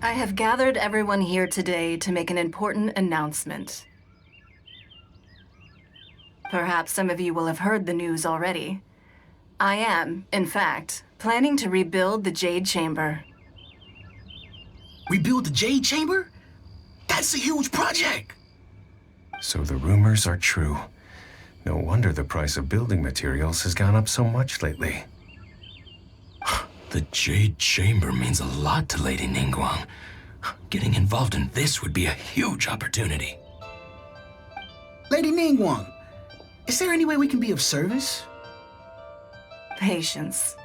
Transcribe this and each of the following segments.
I have gathered everyone here today to make an important announcement. Perhaps some of you will have heard the news already. I am, in fact, planning to rebuild the Jade Chamber. Rebuild the Jade Chamber? That's a huge project! So the rumors are true. No wonder the price of building materials has gone up so much lately. The Jade Chamber means a lot to Lady Ningguang. Getting involved in this would be a huge opportunity. Lady Ningguang, is there any way we can be of service? Patience.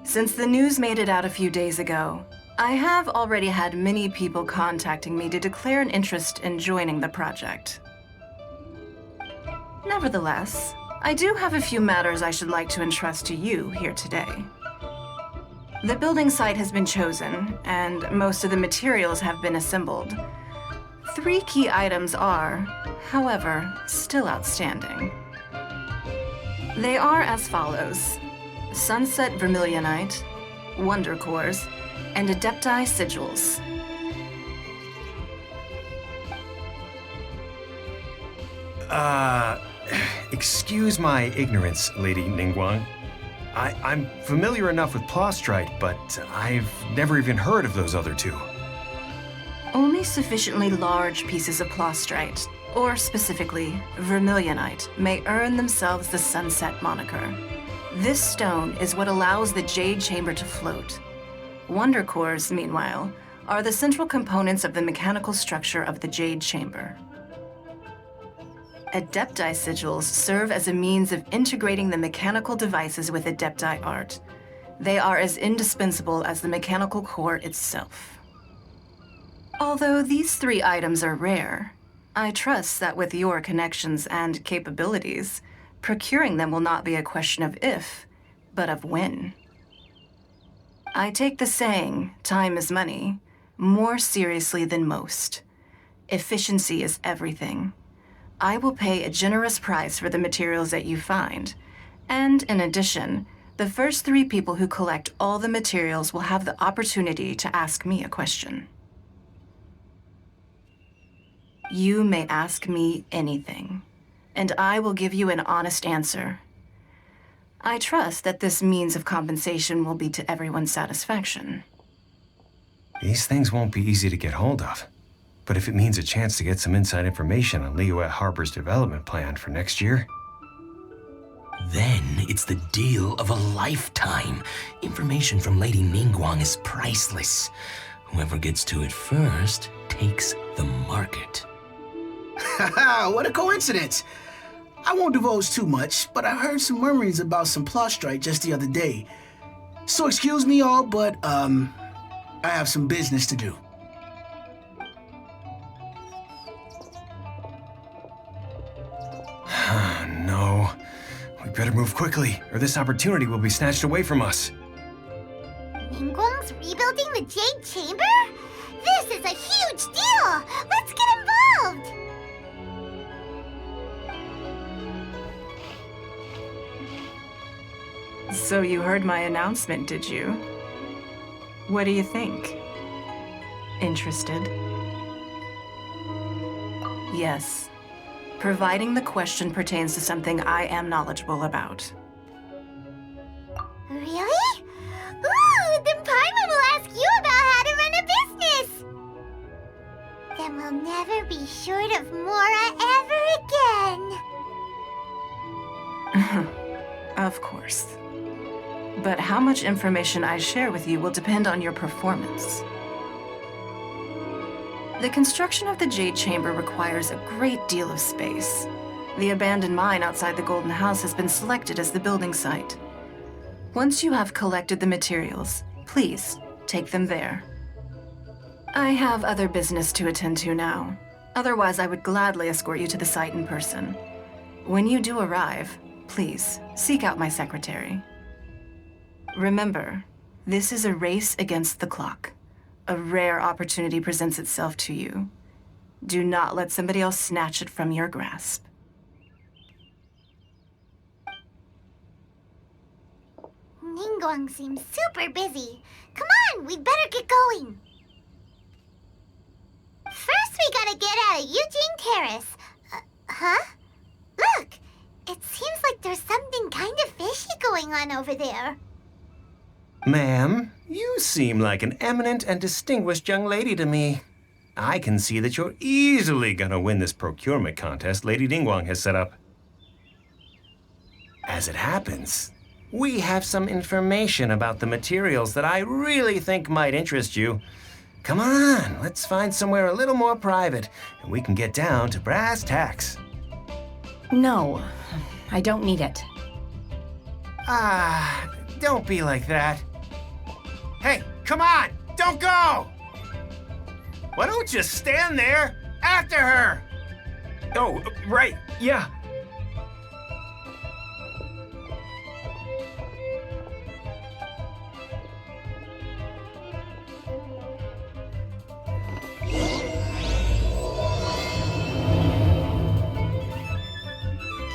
Since the news made it out a few days ago, I have already had many people contacting me to declare an interest in joining the project. Nevertheless, I do have a few matters I should like to entrust to you here today. The building site has been chosen, and most of the materials have been assembled. 3 key items are, however, still outstanding. They are as follows: Sunset Vermilionite, Wonder Cores, and Adepti Sigils. Excuse my ignorance, Lady Ningguang. I'm familiar enough with Plostrite, but I've never even heard of those other 2. Only sufficiently large pieces of Plostrite, or specifically Vermilionite, may earn themselves the Sunset moniker. This stone is what allows the Jade Chamber to float. Wonder Cores, meanwhile, are the central components of the mechanical structure of the Jade Chamber. Adepti Sigils serve as a means of integrating the mechanical devices with Adepti art. They are as indispensable as the mechanical core itself. Although these 3 items are rare, I trust that with your connections and capabilities, procuring them will not be a question of if, but of when. I take the saying, time is money, more seriously than most. Efficiency is everything. I will pay a generous price for the materials that you find, and in addition, the first 3 people who collect all the materials will have the opportunity to ask me a question. You may ask me anything, and I will give you an honest answer. I trust that this means of compensation will be to everyone's satisfaction. These things won't be easy to get hold of. But if it means a chance to get some inside information on Liyue Harbor's development plan for next year... Then it's the deal of a lifetime. Information from Lady Ningguang is priceless. Whoever gets to it first takes the market. Haha, what a coincidence! I won't divulge too much, but I heard some murmurings about some Plostrite just the other day. So excuse me all, but, I have some business to do. No. We better move quickly, or this opportunity will be snatched away from us. Ningguang's rebuilding the Jade Chamber? This is a huge deal! Let's get involved! So you heard my announcement, did you? What do you think? Interested? Yes. Providing the question pertains to something I am knowledgeable about. Really? Ooh, then Paimon will ask you about how to run a business! Then we'll never be short of Mora ever again! Of course. But how much information I share with you will depend on your performance. The construction of the Jade Chamber requires a great deal of space. The abandoned mine outside the Golden House has been selected as the building site. Once you have collected the materials, please take them there. I have other business to attend to now. Otherwise, I would gladly escort you to the site in person. When you do arrive, please seek out my secretary. Remember, this is a race against the clock. A rare opportunity presents itself to you. Do not let somebody else snatch it from your grasp. Ningguang seems super busy. Come on, we'd better get going. really gotta get out of Eugene Terrace. Huh? Look! It seems like there's something kind of fishy going on over there. Ma'am, you seem like an eminent and distinguished young lady to me. I can see that you're easily gonna win this procurement contest Lady Ningguang has set up. As it happens, we have some information about the materials that I really think might interest you. Come on, let's find somewhere a little more private, and we can get down to brass tacks. No, I don't need it. Ah, don't be like that. Hey, come on, don't go! Why don't you stand there after her? Oh, right, yeah.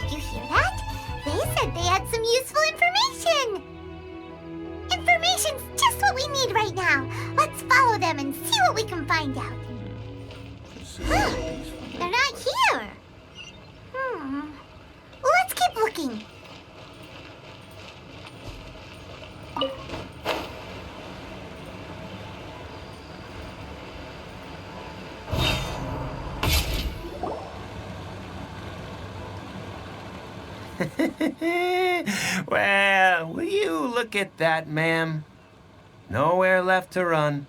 Did you hear that? They said they had some useful information. Information's just what we need right now. Let's follow them and see what we can find out. Huh, they're not here. Let's keep looking. Well, will you look at that, ma'am? Nowhere left to run.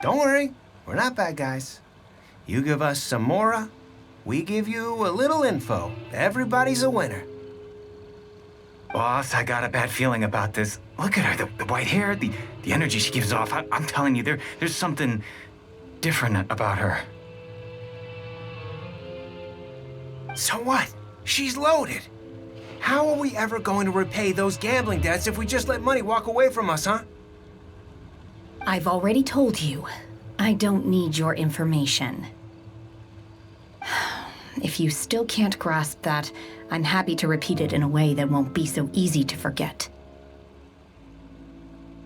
Don't worry, we're not bad guys. You give us some mora, we give you a little info. Everybody's a winner. Boss, I got a bad feeling about this. Look at her, the white hair, the energy she gives off. I'm telling you, there's something different about her. So what? She's loaded. How are we ever going to repay those gambling debts if we just let money walk away from us, huh? I've already told you, I don't need your information. If you still can't grasp that, I'm happy to repeat it in a way that won't be so easy to forget.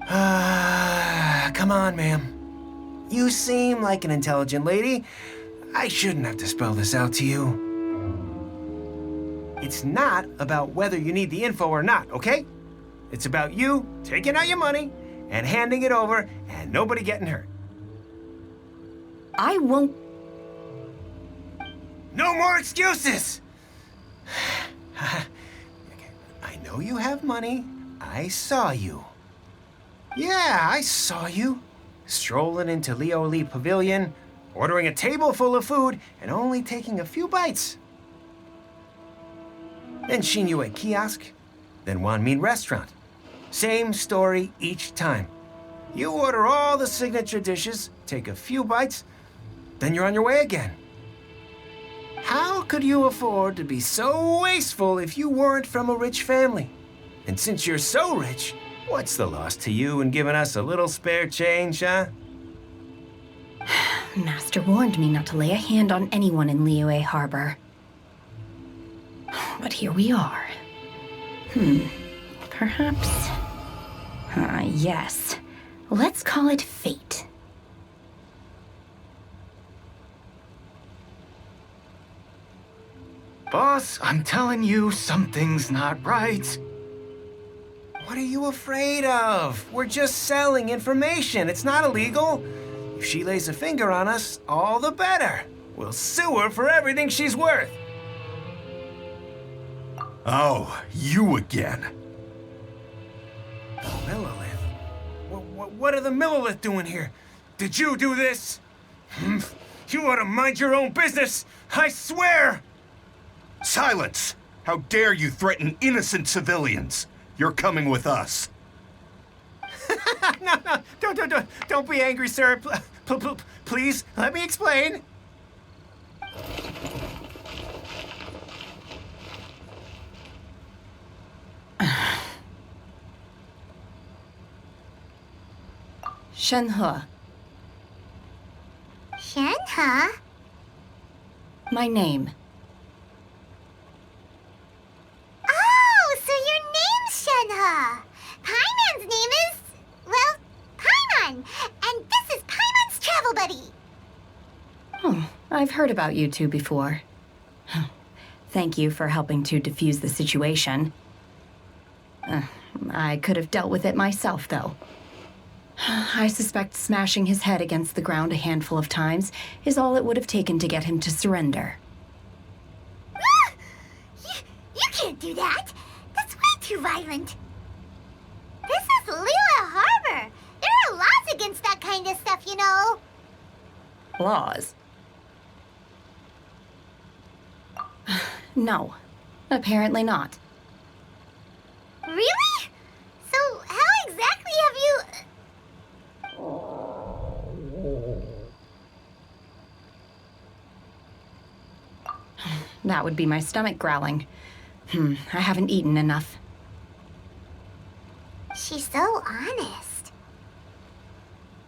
Come on, ma'am. You seem like an intelligent lady. I shouldn't have to spell this out to you. It's not about whether you need the info or not, okay? It's about you taking out your money and handing it over and nobody getting hurt. I won't. No more excuses! I know you have money. I saw you. Yeah, I saw you. Strolling into Leo Lee Pavilion, ordering a table full of food, and only taking a few bites. Then Xinyue Kiosk, then Wanmin Restaurant. Same story each time. You order all the signature dishes, take a few bites, then you're on your way again. How could you afford to be so wasteful if you weren't from a rich family? And since you're so rich, what's the loss to you in giving us a little spare change, huh? Master warned me not to lay a hand on anyone in Liyue Harbor. But here we are. Perhaps... yes. Let's call it fate. Boss, I'm telling you, something's not right. What are you afraid of? We're just selling information. It's not illegal. If she lays a finger on us, all the better. We'll sue her for everything she's worth. Oh, you again. Millilith? What are the Millilith doing here? Did you do this? You ought to mind your own business, I swear! Silence! How dare you threaten innocent civilians? You're coming with us. No, don't be angry, sir. Please, let me explain. Shenhe, Shenhe? my name. Oh, so your name's Shenhe. Paimon's name is, well, Paimon. And this is Paimon's travel buddy. I've heard about you two before. Thank you for helping to defuse the situation. I could have dealt with it myself, though. I suspect smashing his head against the ground a handful of times is all it would have taken to get him to surrender. You can't do that. That's way too violent. This is Lila Harbor. There are laws against that kind of stuff, you know. Laws? No, apparently not. Really? So how exactly have you... That would be my stomach growling. I haven't eaten enough. She's so honest.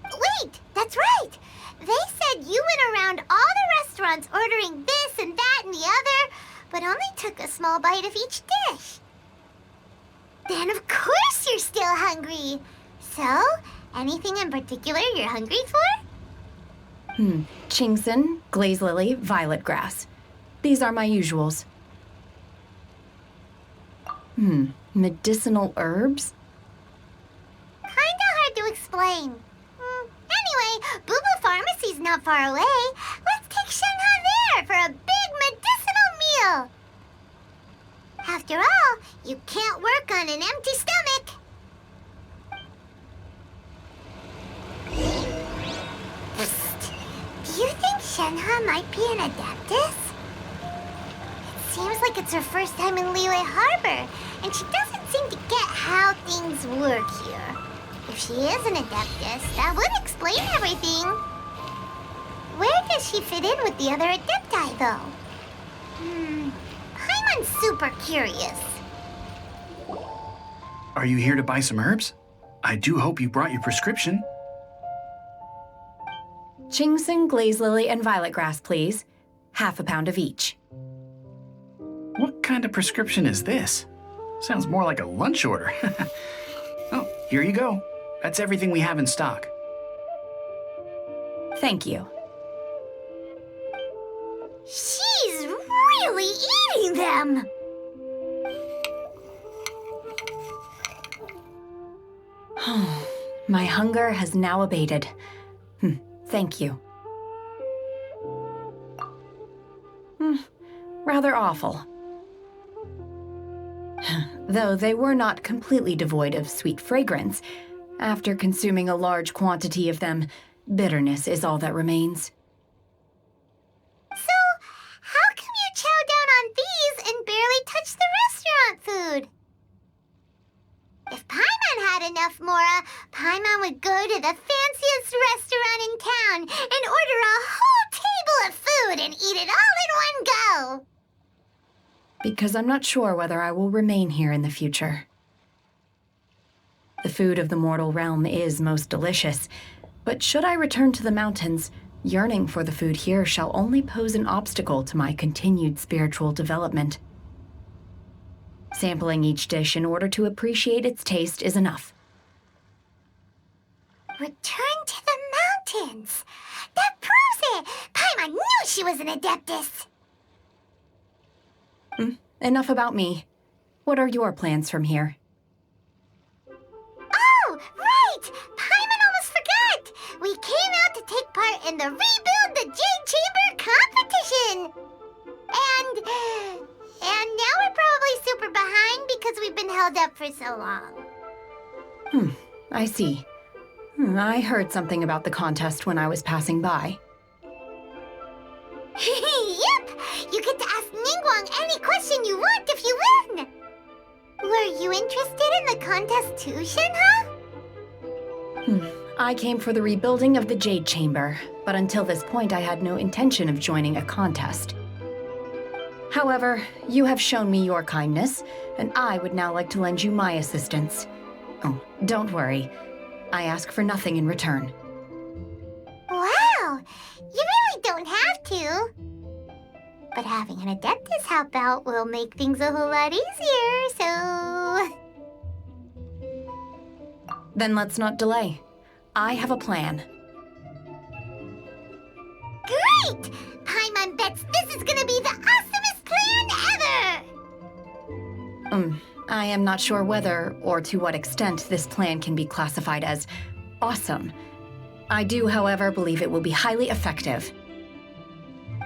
Wait, that's right. They said you went around all the restaurants ordering this and that and the other, but only took a small bite of each dish. Then of course you're still hungry. So, anything in particular you're hungry for? Chingson, glaze lily, violet grass. These are my usuals. Medicinal herbs? Kinda hard to explain. Anyway, Boo Pharmacy's not far away. Let's take Shenhe there for a big medicinal meal. After all, you can't work on an empty stomach. Psst. Do you think Shenhe might be an Adeptus? It seems like it's her first time in Liyue Harbor, and she doesn't seem to get how things work here. If she is an Adeptus, that would explain everything. Where does she fit in with the other Adepti, though? I'm super curious. Are you here to buy some herbs? I do hope you brought your prescription. Chingson, glaze lily, and violet grass, please. Half a pound of each. What kind of prescription is this? Sounds more like a lunch order. Oh, here you go. That's everything we have in stock. Thank you. She's really eating them! My hunger has now abated. Thank you. Rather awful. Though they were not completely devoid of sweet fragrance, after consuming a large quantity of them, bitterness is all that remains. So, how come you chow down on these and barely touch the restaurant food? If Paimon had enough Mora, Paimon would go to the fanciest restaurant in town and order a whole table of food and eat it all in one go. Because I'm not sure whether I will remain here in the future. The food of the mortal realm is most delicious, but should I return to the mountains, yearning for the food here shall only pose an obstacle to my continued spiritual development. Sampling each dish in order to appreciate its taste is enough. Return to the mountains! That proves it! Paimon knew she was an Adeptus! Enough about me. What are your plans from here? Oh, right! Paimon almost forgot! We came out to take part in the Rebuild the Jade Chamber competition! And now we're probably super behind because we've been held up for so long. I see. I heard something about the contest when I was passing by. Yep! You get to ask Ningguang any question you want if you win! Were you interested in the contest too, Shenhe? I came for the rebuilding of the Jade Chamber, but until this point I had no intention of joining a contest. However, you have shown me your kindness, and I would now like to lend you my assistance. Oh, don't worry. I ask for nothing in return. Wow! You really don't have to. But having an Adeptus help out will make things a whole lot easier, so... Then let's not delay. I have a plan. Great! I am not sure whether or to what extent this plan can be classified as awesome. I do, however, believe it will be highly effective.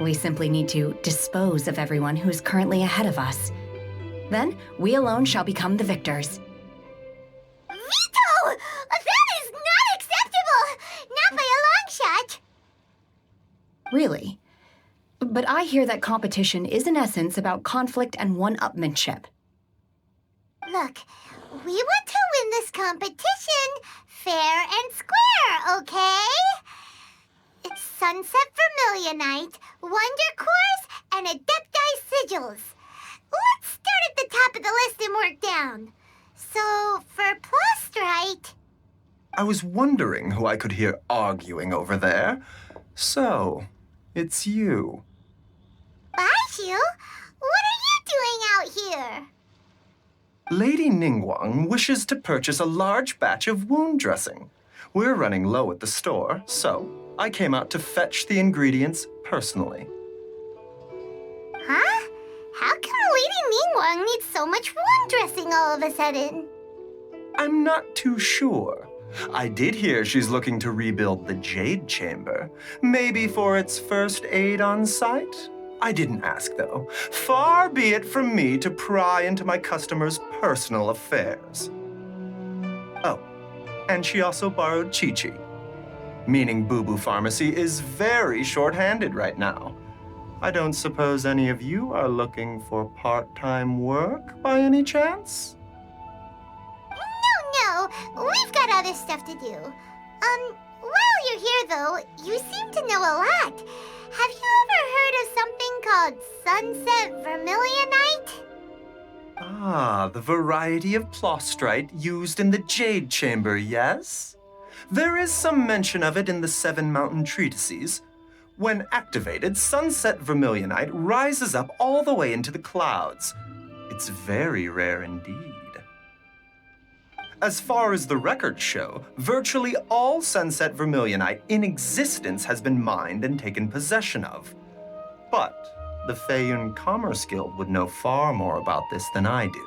We simply need to dispose of everyone who is currently ahead of us. Then, we alone shall become the victors. Veto! That is not acceptable! Not by a long shot! Really? But I hear that competition is in essence about conflict and one-upmanship. Look, we want to win this competition fair and square, okay? It's Sunset Vermilionite, Wonder Cores, and Adepti Sigils. Let's start at the top of the list and work down. So, for Plostrite... I was wondering who I could hear arguing over there. So, it's you. Baishu, what are you doing out here? Lady Ningguang wishes to purchase a large batch of wound dressing. We're running low at the store, so I came out to fetch the ingredients personally. Huh? How come Lady Ningguang needs so much wound dressing all of a sudden? I'm not too sure. I did hear she's looking to rebuild the Jade Chamber. Maybe for its first aid on site? I didn't ask, though. Far be it from me to pry into my customers' personal affairs. Oh, and she also borrowed Chi-Chi, meaning Boo Boo Pharmacy is very short-handed right now. I don't suppose any of you are looking for part-time work by any chance? No, we've got other stuff to do. While you're here, though, you seem to know a lot. Have you ever heard of something called Sunset Vermilionite? Ah, the variety of Plostrite used in the Jade Chamber, yes? There is some mention of it in the Seven Mountain Treatises. When activated, Sunset Vermilionite rises up all the way into the clouds. It's very rare indeed. As far as the records show, virtually all Sunset Vermilionite in existence has been mined and taken possession of. But the Feiyun Commerce Guild would know far more about this than I do.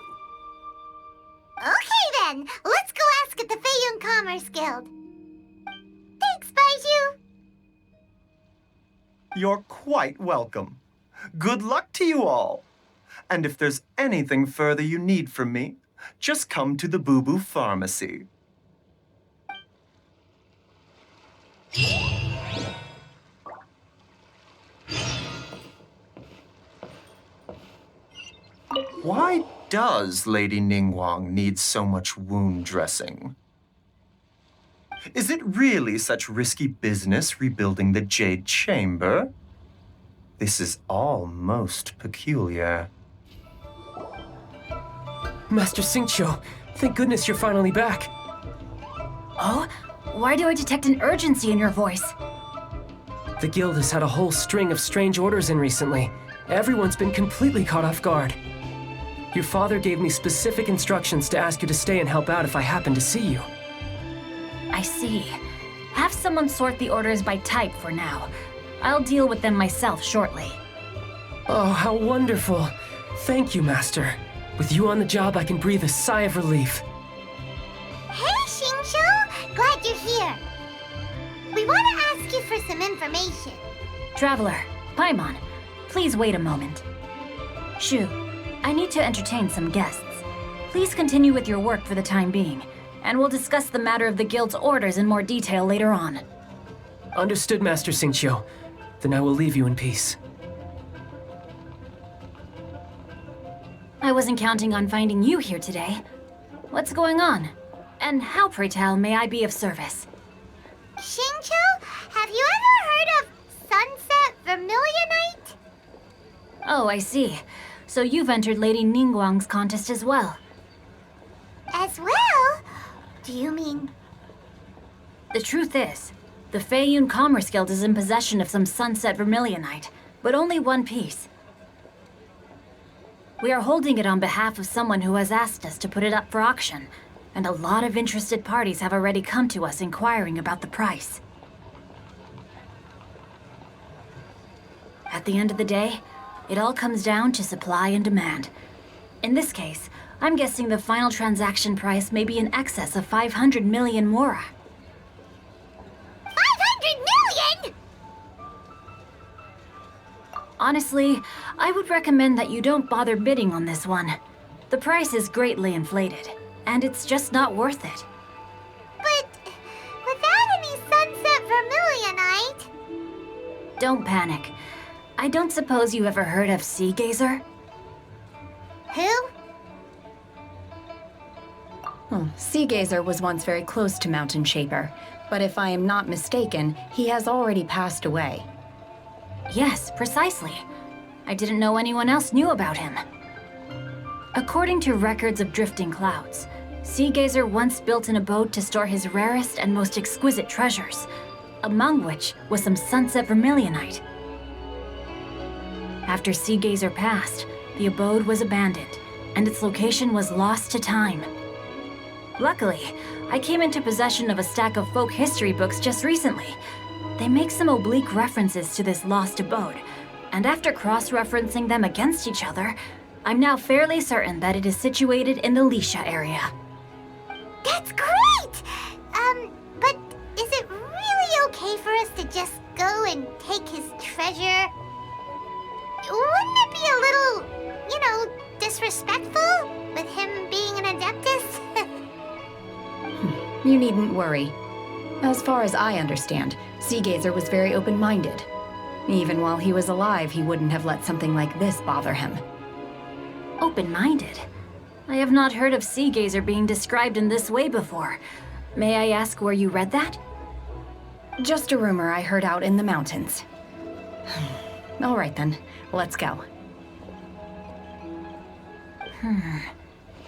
Okay then, let's go ask at the Feiyun Commerce Guild. Thanks, Baiju. You're quite welcome. Good luck to you all. And if there's anything further you need from me, just come to the Boo Boo Pharmacy. Why does Lady Ningguang need so much wound dressing? Is it really such risky business rebuilding the Jade Chamber? This is all most peculiar. Master Xingqiu, thank goodness you're finally back. Oh? Why do I detect an urgency in your voice? The guild has had a whole string of strange orders in recently. Everyone's been completely caught off guard. Your father gave me specific instructions to ask you to stay and help out if I happen to see you. I see. Have someone sort the orders by type for now. I'll deal with them myself shortly. Oh, how wonderful. Thank you, Master. With you on the job, I can breathe a sigh of relief. Hey, Xingqiu! Glad you're here. We want to ask you for some information. Traveler, Paimon, please wait a moment. Shu, I need to entertain some guests. Please continue with your work for the time being, and we'll discuss the matter of the guild's orders in more detail later on. Understood, Master Xingqiu. Then I will leave you in peace. I wasn't counting on finding you here today. What's going on? And how, pray tell, may I be of service? Xingqiu, have you ever heard of Sunset Vermilionite? Oh, I see. So you've entered Lady Ningguang's contest as well. As well? Do you mean... The truth is, the Feiyun Commerce Guild is in possession of some Sunset Vermilionite, but only one piece. We are holding it on behalf of someone who has asked us to put it up for auction, and a lot of interested parties have already come to us inquiring about the price. At the end of the day, it all comes down to supply and demand. In this case, I'm guessing the final transaction price may be in excess of 500 million mora. 500 million?! Honestly, I would recommend that you don't bother bidding on this one. The price is greatly inflated, and it's just not worth it. But without any sunset vermilionite... Don't panic. I don't suppose you ever heard of Sea Gazer? Who? Sea Gazer was once very close to Mountain Shaper, but if I am not mistaken, he has already passed away. Yes, precisely. I didn't know anyone else knew about him. According to records of drifting clouds, Sea Gazer once built an abode to store his rarest and most exquisite treasures, among which was some sunset vermilionite. After Sea Gazer passed, the abode was abandoned, and its location was lost to time. Luckily, I came into possession of a stack of folk history books just recently. They make some oblique references to this lost abode, and after cross-referencing them against each other, I'm now fairly certain that it is situated in the Lisha area. That's great! But is it really okay for us to just go and take his treasure? Wouldn't it be a little, disrespectful with him being an Adeptus? You needn't worry. As far as I understand, Sea Gazer was very open-minded. Even while he was alive, he wouldn't have let something like this bother him. Open-minded? I have not heard of Sea Gazer being described in this way before. May I ask where you read that? Just a rumor I heard out in the mountains. All right then, let's go.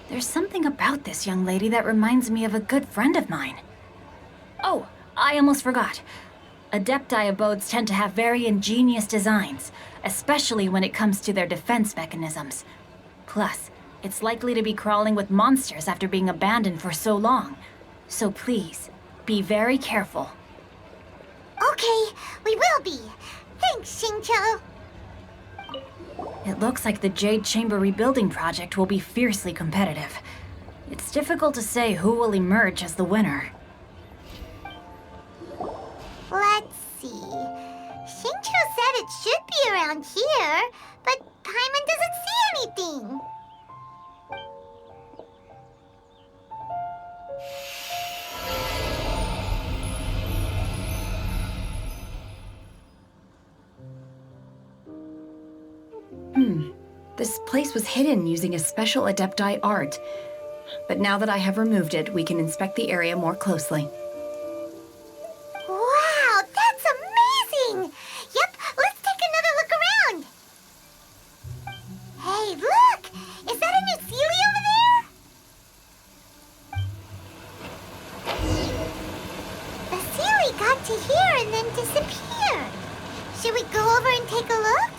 There's something about this young lady that reminds me of a good friend of mine. Oh, I almost forgot. Adepti abodes tend to have very ingenious designs, especially when it comes to their defense mechanisms. Plus, it's likely to be crawling with monsters after being abandoned for so long. So please, be very careful. Okay, we will be. Thanks, Xingqiu. It looks like the Jade Chamber rebuilding project will be fiercely competitive. It's difficult to say who will emerge as the winner. Let's see. Xingqiu said it should be around here, but Paimon doesn't see anything. This place was hidden using a special Adepti art. But now that I have removed it, we can inspect the area more closely. Wow, that's amazing! Yep, let's take another look around. Hey, look! Is that a new Sealy over there? The Sealy got to here and then disappeared. Should we go over and take a look?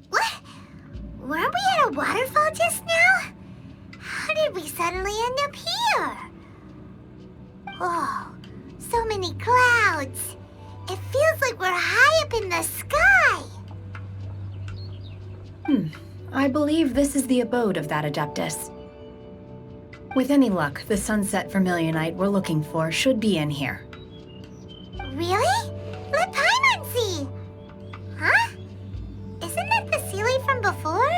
What? Weren't we at a waterfall just now? How did we suddenly end up here? Oh, so many clouds. It feels like we're high up in the sky. I believe this is the abode of that Adeptus. With any luck, the sunset vermilionite we're looking for should be in here. Really? Let Paimon see. Huh? Isn't that the Sealy from before?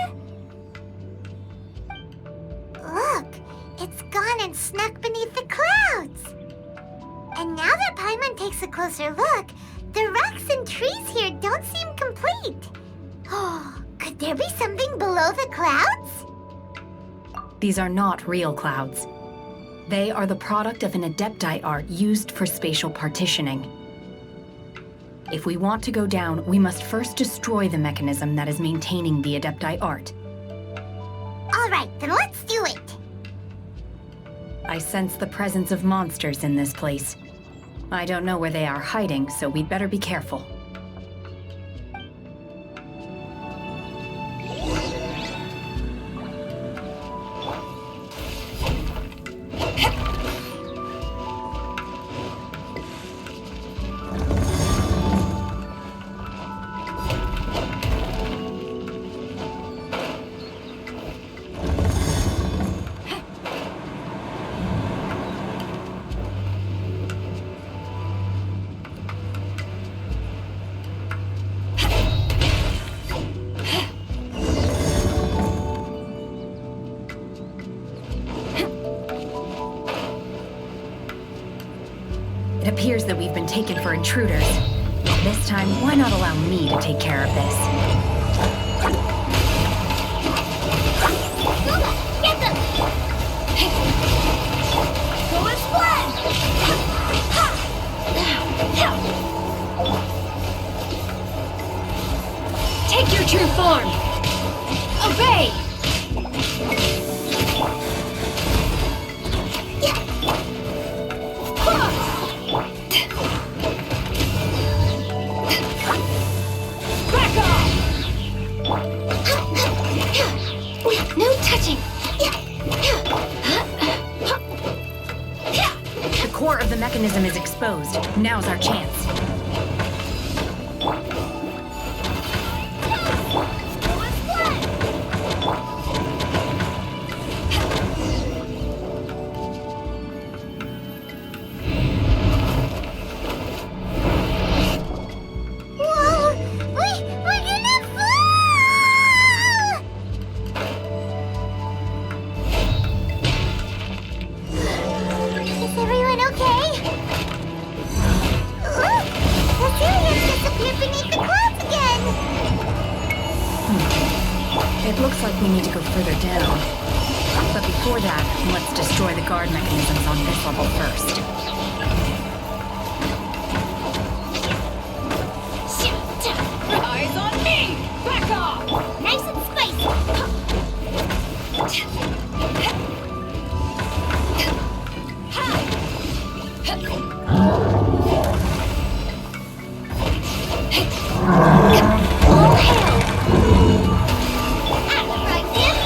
Look, it's gone and snuck beneath the clouds. And now that Paimon takes a closer look, the rocks and trees here don't seem complete. Oh, could there be something below the clouds? These are not real clouds. They are the product of an Adepti art used for spatial partitioning. If we want to go down, we must first destroy the mechanism that is maintaining the Adepti art. All right, then let's do it. I sense the presence of monsters in this place. I don't know where they are hiding, so we'd better be careful. appears that we've been taken for intruders. This time, why not allow me to take care of this? Get them! Go and splash! Take your true form! Obey! Back off! No touching! The core of the mechanism is exposed. Now's our chance. Whoa! We're gonna fall! Is everyone okay? Look! The Syrians disappeared beneath the clouds again! It looks like we need to go further down. But before that, let's destroy the guard mechanisms on this level first. Eyes on me! Back off! Nice and spicy! All hail! Right here!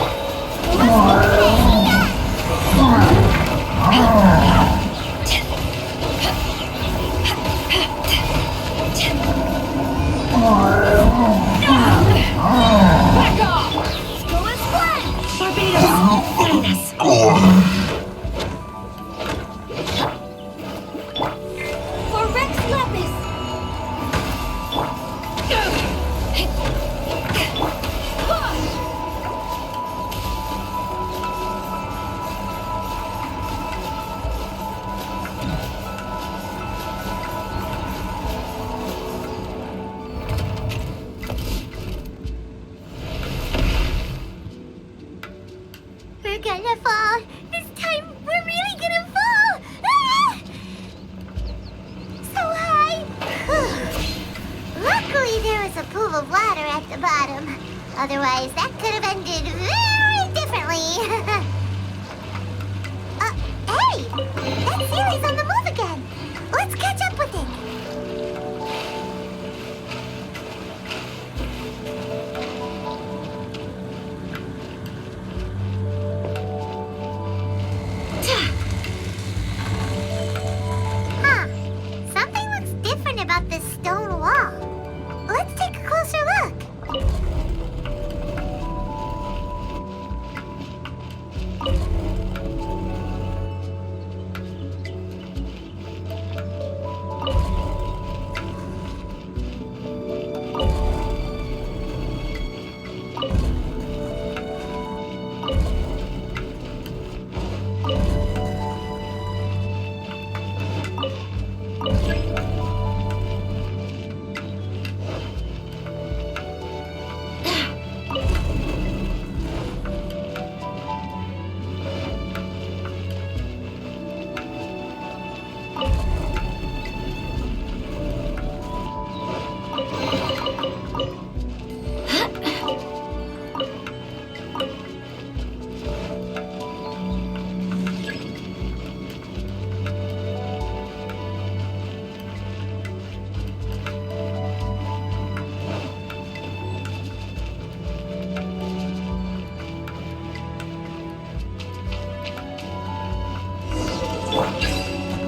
Back off! Go and splash! Barbados! For Rex Lapis! We're gonna fall! This time, we're really gonna fall! Ah! So high! Luckily, there was a pool of water at the bottom. Otherwise, that could have ended very differently. Hey! That series on the move again! Let's catch up with it! Huh. Something looks different about this stone wall. Let's take a closer look.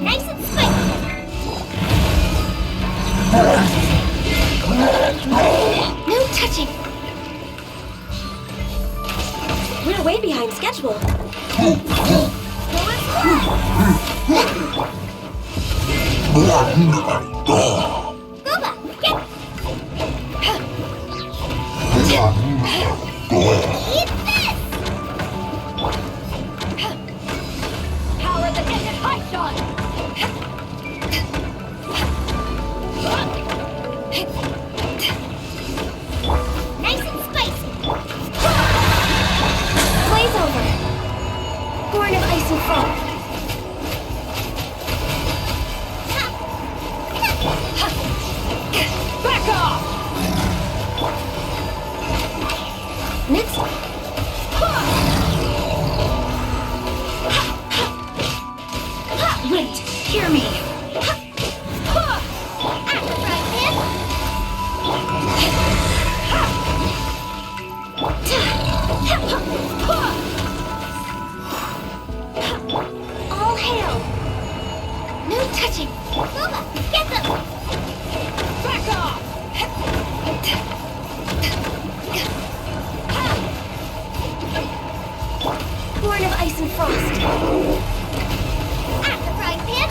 Nice and spicy. No touching. We're way behind schedule. Gooba, get. Eat this. Power the hit and high shot! ice and frost. Back off! Next. Wait, hear me. All hail! No touching! Booba, get them! Back off! Born of ice and frost. At the frying pan!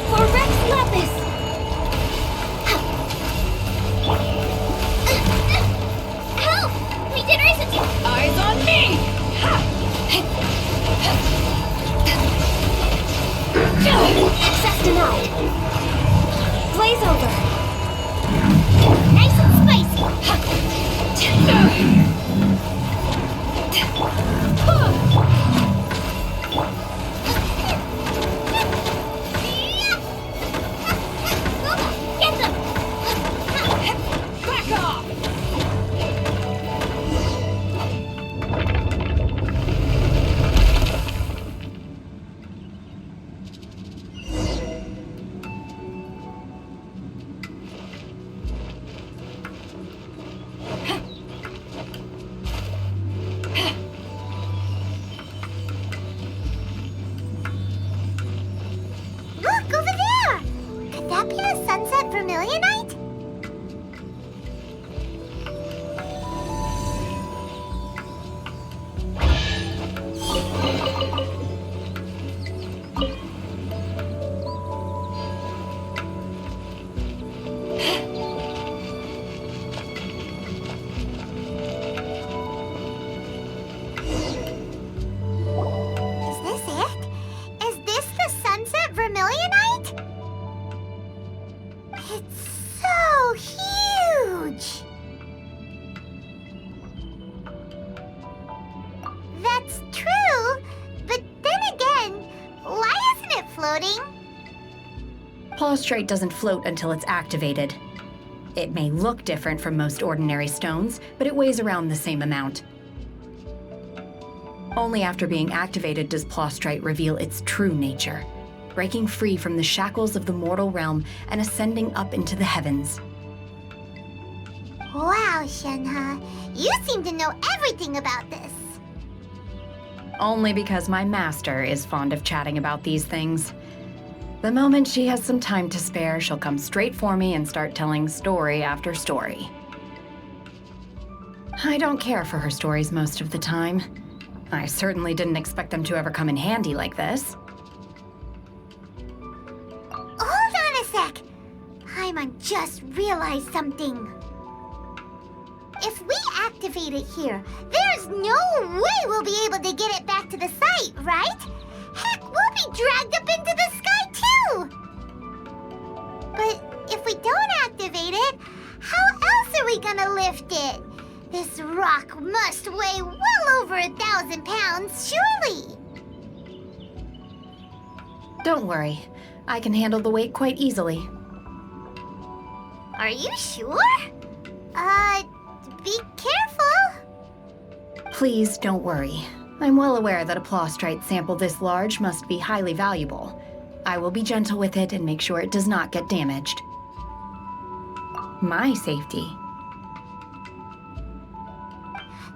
For Rex Lapis! Help! Regeneration! Eyes on me! Access denied. Blaze over. Nice and spicy! Booba, get them! Back off! Look, over there! Could that be a sunset vermilionite? Is this it? Is this the sunset vermilionite? It's so huge! That's true, but then again, why isn't it floating? Plaustrite doesn't float until it's activated. It may look different from most ordinary stones, but it weighs around the same amount. Only after being activated does Plaustrite reveal its true nature, breaking free from the shackles of the mortal realm and ascending up into the heavens. Wow, Shenhe, you seem to know everything about this. Only because my master is fond of chatting about these things. The moment she has some time to spare, she'll come straight for me and start telling story after story. I don't care for her stories most of the time. I certainly didn't expect them to ever come in handy like this. Hold on a sec. Paimon just realized something. If we activate it here, there's no way we'll be able to get it back to the site, right? Heck, we'll be dragged up into the sky too! But if we don't activate it, how else are we gonna lift it? This rock must weigh well over 1,000 pounds, surely! Don't worry. I can handle the weight quite easily. Are you sure? Be careful! Please don't worry. I'm well aware that a Plaustrite sample this large must be highly valuable. I will be gentle with it and make sure it does not get damaged. My safety.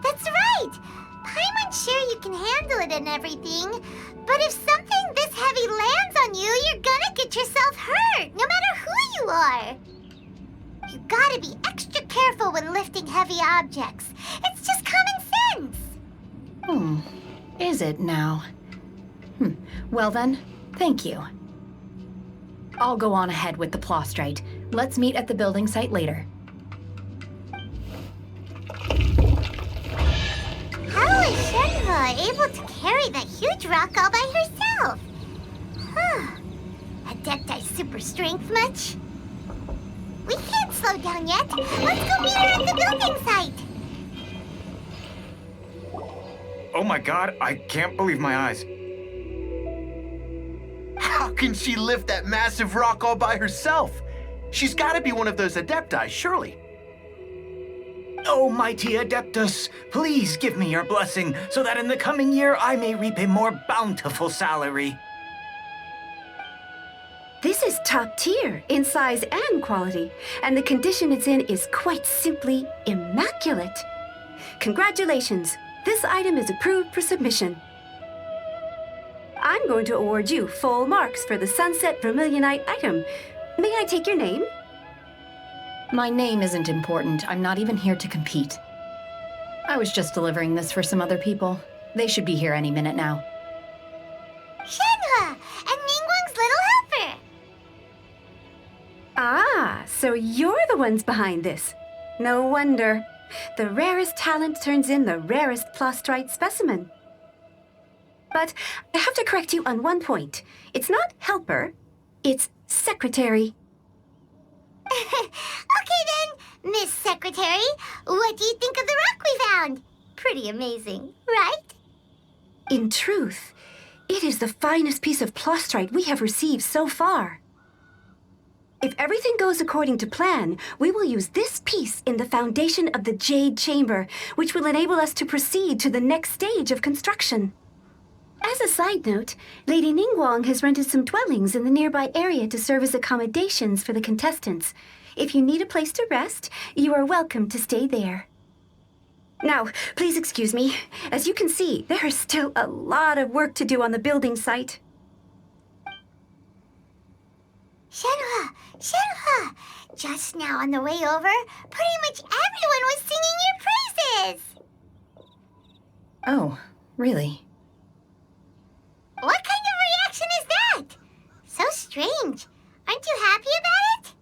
That's right! Paimon's sure you can handle it and everything, but if something this heavy lands on you, you're gonna get yourself hurt, no matter who you are! You gotta be extra careful when lifting heavy objects. It's just common sense! Is it now? Well then, thank you. I'll go on ahead with the Plaustrite. Let's meet at the building site later. How is Shenhe able to carry that huge rock all by herself. Huh. Adepti super strength much? We can't slow down yet. Let's go meet her at the building site. Oh my god, I can't believe my eyes. How can she lift that massive rock all by herself? She's gotta be one of those Adepti, surely. Oh, mighty Adeptus, please give me your blessing so that in the coming year I may reap a more bountiful salary. This is top tier in size and quality, and the condition it's in is quite simply immaculate. Congratulations, this item is approved for submission. I'm going to award you full marks for the Sunset Vermilionite item. May I take your name? My name isn't important. I'm not even here to compete. I was just delivering this for some other people. They should be here any minute now. Shenhua, and Ningguang's little helper. Ah, so you're the ones behind this. No wonder. The rarest talent turns in the rarest plastrite specimen. But I have to correct you on one point. It's not helper, it's secretary. Okay then, Miss Secretary, what do you think of the rock we found? Pretty amazing, right? In truth, it is the finest piece of plastrite we have received so far. If everything goes according to plan, we will use this piece in the foundation of the Jade Chamber, which will enable us to proceed to the next stage of construction. As a side note, Lady Ningguang has rented some dwellings in the nearby area to serve as accommodations for the contestants. If you need a place to rest, you are welcome to stay there. Now, please excuse me. As you can see, there is still a lot of work to do on the building site. Shenhua, Shenhua! Just now on the way over, pretty much everyone was singing your praises! Oh, really? What kind of reaction is that? So strange. Aren't you happy about it?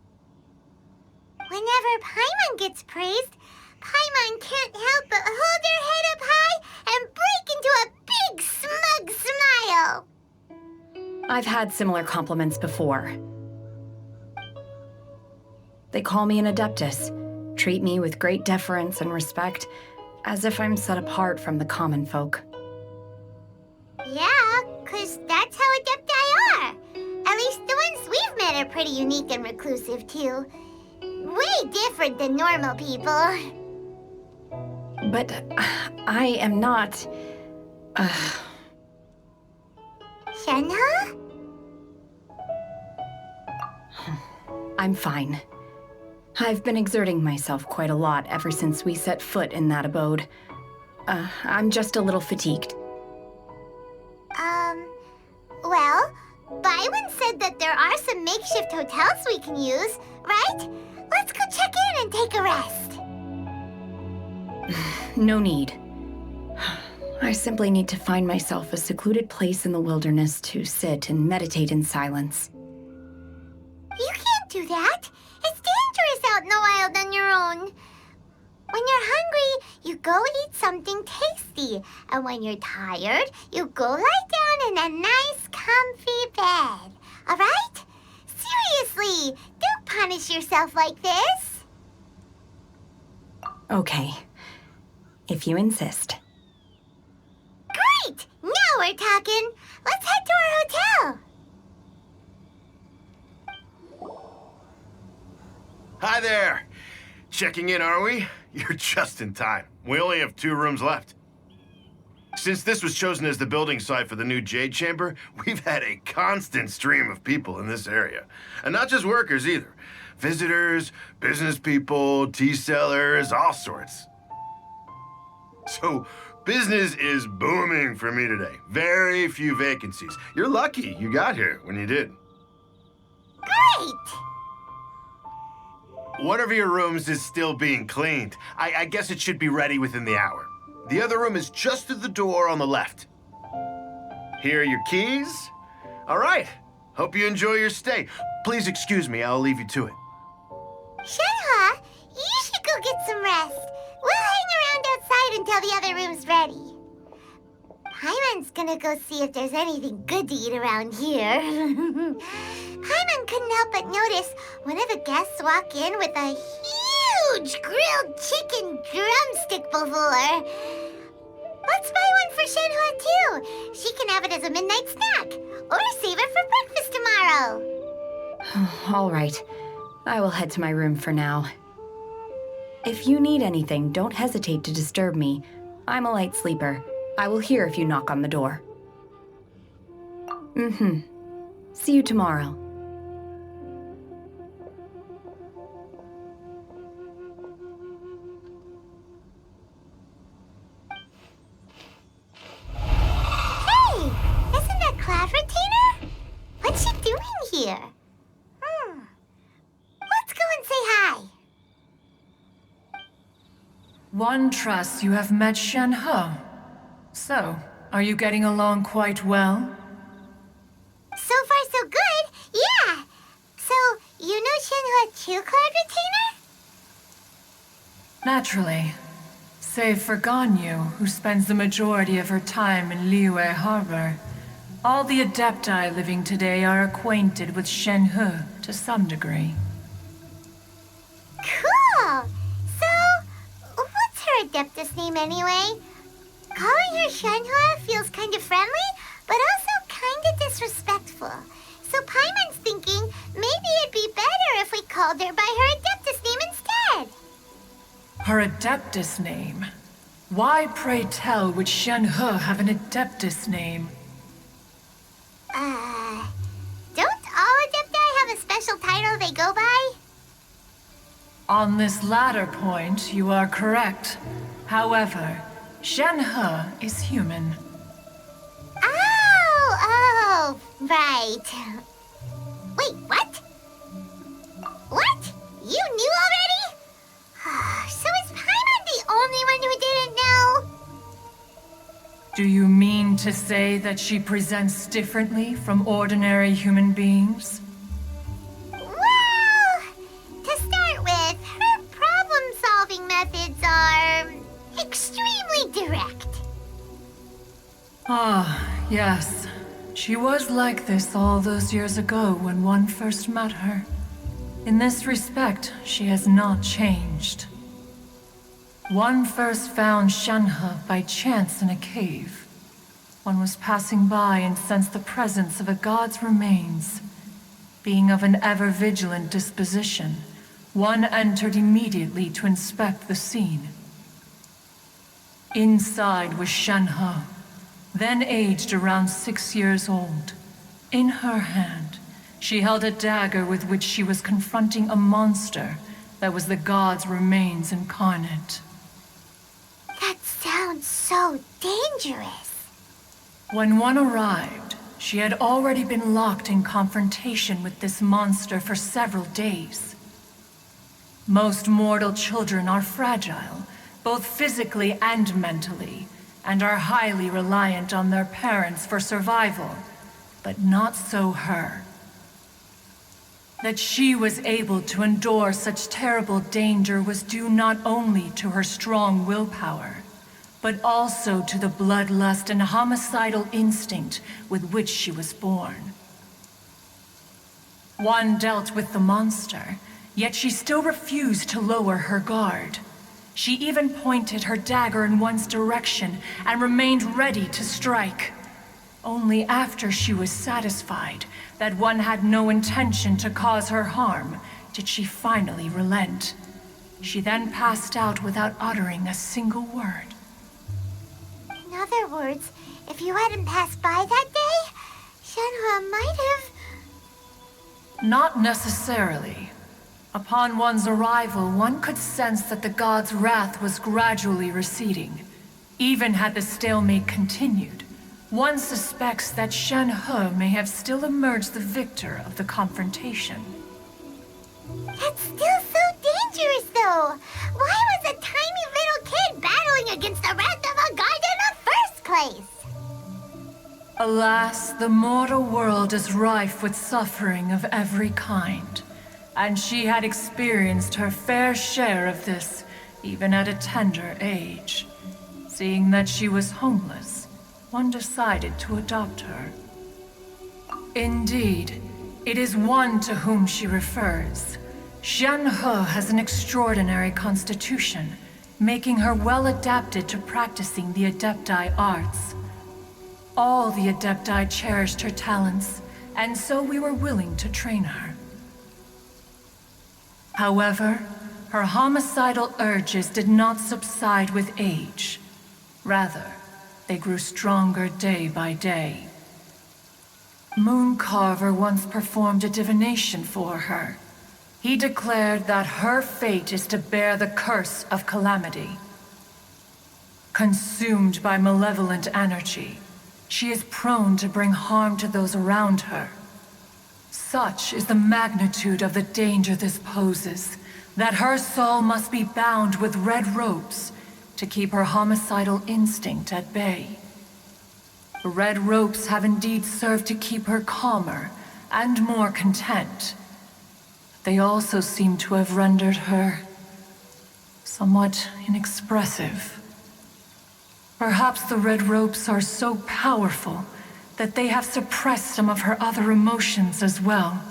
Whenever Paimon gets praised, Paimon can't help but hold her head up high and break into a big smug smile. I've had similar compliments before. They call me an Adeptus, treat me with great deference and respect, as if I'm set apart from the common folk. Yeah, 'cause that's how Adepti are. At least the ones we've met are pretty unique and reclusive, too. Way different than normal people. But I am not... Shenhua? I'm fine. I've been exerting myself quite a lot ever since we set foot in that abode. I'm just a little fatigued. Well, Byron said that there are some makeshift hotels we can use, right? Let's go check in and take a rest. No need. I simply need to find myself a secluded place in the wilderness to sit and meditate in silence. You can't do that. It's dangerous out in the wild on your own. When you're hungry, you go eat something tasty. And when you're tired, you go lie down in a nice, comfy bed. All right? Seriously, don't punish yourself like this. Okay. If you insist. Great! Now we're talking. Let's head to our hotel. Hi there. Checking in, are we? You're just in time. We only have 2 rooms left. Since this was chosen as the building site for the new Jade Chamber, we've had a constant stream of people in this area. And not just workers either. Visitors, business people, tea sellers, all sorts. So, business is booming for me today. Very few vacancies. You're lucky you got here when you did. Great! One of your rooms is still being cleaned. I guess it should be ready within the hour. The other room is just through the door on the left. Here are your keys. All right. Hope you enjoy your stay. Please excuse me, I'll leave you to it. Shenhua, you should go get some rest. We'll hang around outside until the other room's ready. Paimon's gonna go see if there's anything good to eat around here. Paimon couldn't help but notice one of the guests walk in with a huge grilled chicken drumstick before. Let's buy one for Shenhua too. She can have it as a midnight snack, or save it for breakfast tomorrow. All right. I will head to my room for now. If you need anything, don't hesitate to disturb me. I'm a light sleeper. I will hear if you knock on the door. See you tomorrow. Hey! Isn't that Cloud Retainer? What's she doing here? Let's go and say hi. One trusts you have met Shenhe. So, are you getting along quite well? So far, so good. Yeah. So, you know Shenhua too, Cloud Retainer? Naturally. Save for Ganyu, who spends the majority of her time in Liyue Harbor. All the Adepti living today are acquainted with Shenhe to some degree. Cool. So, what's her Adeptus name anyway? Calling her Shenhua feels kind of friendly, but also kind of disrespectful. So Paimon's thinking maybe it'd be better if we called her by her Adeptus name instead. Her Adeptus name? Why, pray tell, would Shenhe have an Adeptus name? Don't all Adepti have a special title they go by? On this latter point, you are correct. However, Shenhe is human. Oh, right. Wait, what? What? You knew already? So is Paimon the only one who didn't know? Do you mean to say that she presents differently from ordinary human beings? Well, to start with, her problem-solving methods are extremely direct. Ah, yes. She was like this all those years ago when one first met her. In this respect, she has not changed. One first found Shenhe by chance in a cave. One was passing by and sensed the presence of a god's remains. Being of an ever-vigilant disposition, one entered immediately to inspect the scene. Inside was Shenhe, then aged around 6 years old. In her hand, she held a dagger with which she was confronting a monster that was the god's remains incarnate. That sounds so dangerous. When one arrived, she had already been locked in confrontation with this monster for several days. Most mortal children are fragile, both physically and mentally, and are highly reliant on their parents for survival, but not so her. That she was able to endure such terrible danger was due not only to her strong willpower, but also to the bloodlust and homicidal instinct with which she was born. One dealt with the monster, yet she still refused to lower her guard. She even pointed her dagger in one's direction and remained ready to strike. Only after she was satisfied that one had no intention to cause her harm did she finally relent. She then passed out without uttering a single word. In other words, if you hadn't passed by that day, Shenhua might have... Not necessarily. Upon one's arrival, one could sense that the god's wrath was gradually receding. Even had the stalemate continued, one suspects that Shenhe may have still emerged the victor of the confrontation. That's still so dangerous, though. Why was a tiny little kid battling against the wrath of a god in the first place? Alas, the mortal world is rife with suffering of every kind, and she had experienced her fair share of this, even at a tender age. Seeing that she was homeless, one decided to adopt her. Indeed, it is one to whom she refers. Zhenhe has an extraordinary constitution, making her well adapted to practicing the Adepti arts. All the Adepti cherished her talents, and so we were willing to train her. However, her homicidal urges did not subside with age. Rather, they grew stronger day by day. Mooncarver once performed a divination for her. He declared that her fate is to bear the curse of calamity. Consumed by malevolent energy, she is prone to bring harm to those around her. Such is the magnitude of the danger this poses, that her soul must be bound with red ropes to keep her homicidal instinct at bay. The red ropes have indeed served to keep her calmer and more content. They also seem to have rendered her somewhat inexpressive. Perhaps the red ropes are so powerful that they have suppressed some of her other emotions as well.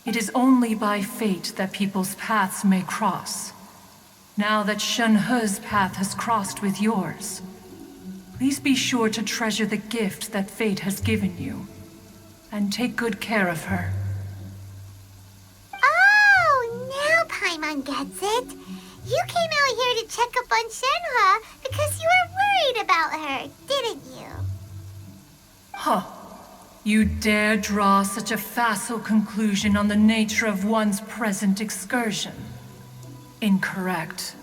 It is only by fate that people's paths may cross. Now that Zhenhe's path has crossed with yours, please be sure to treasure the gift that fate has given you, and take good care of her. Oh, now Paimon gets it. You came out here to check up on Shenhe because you were worried about her, didn't you? Huh. You dare draw such a facile conclusion on the nature of one's present excursion? Incorrect.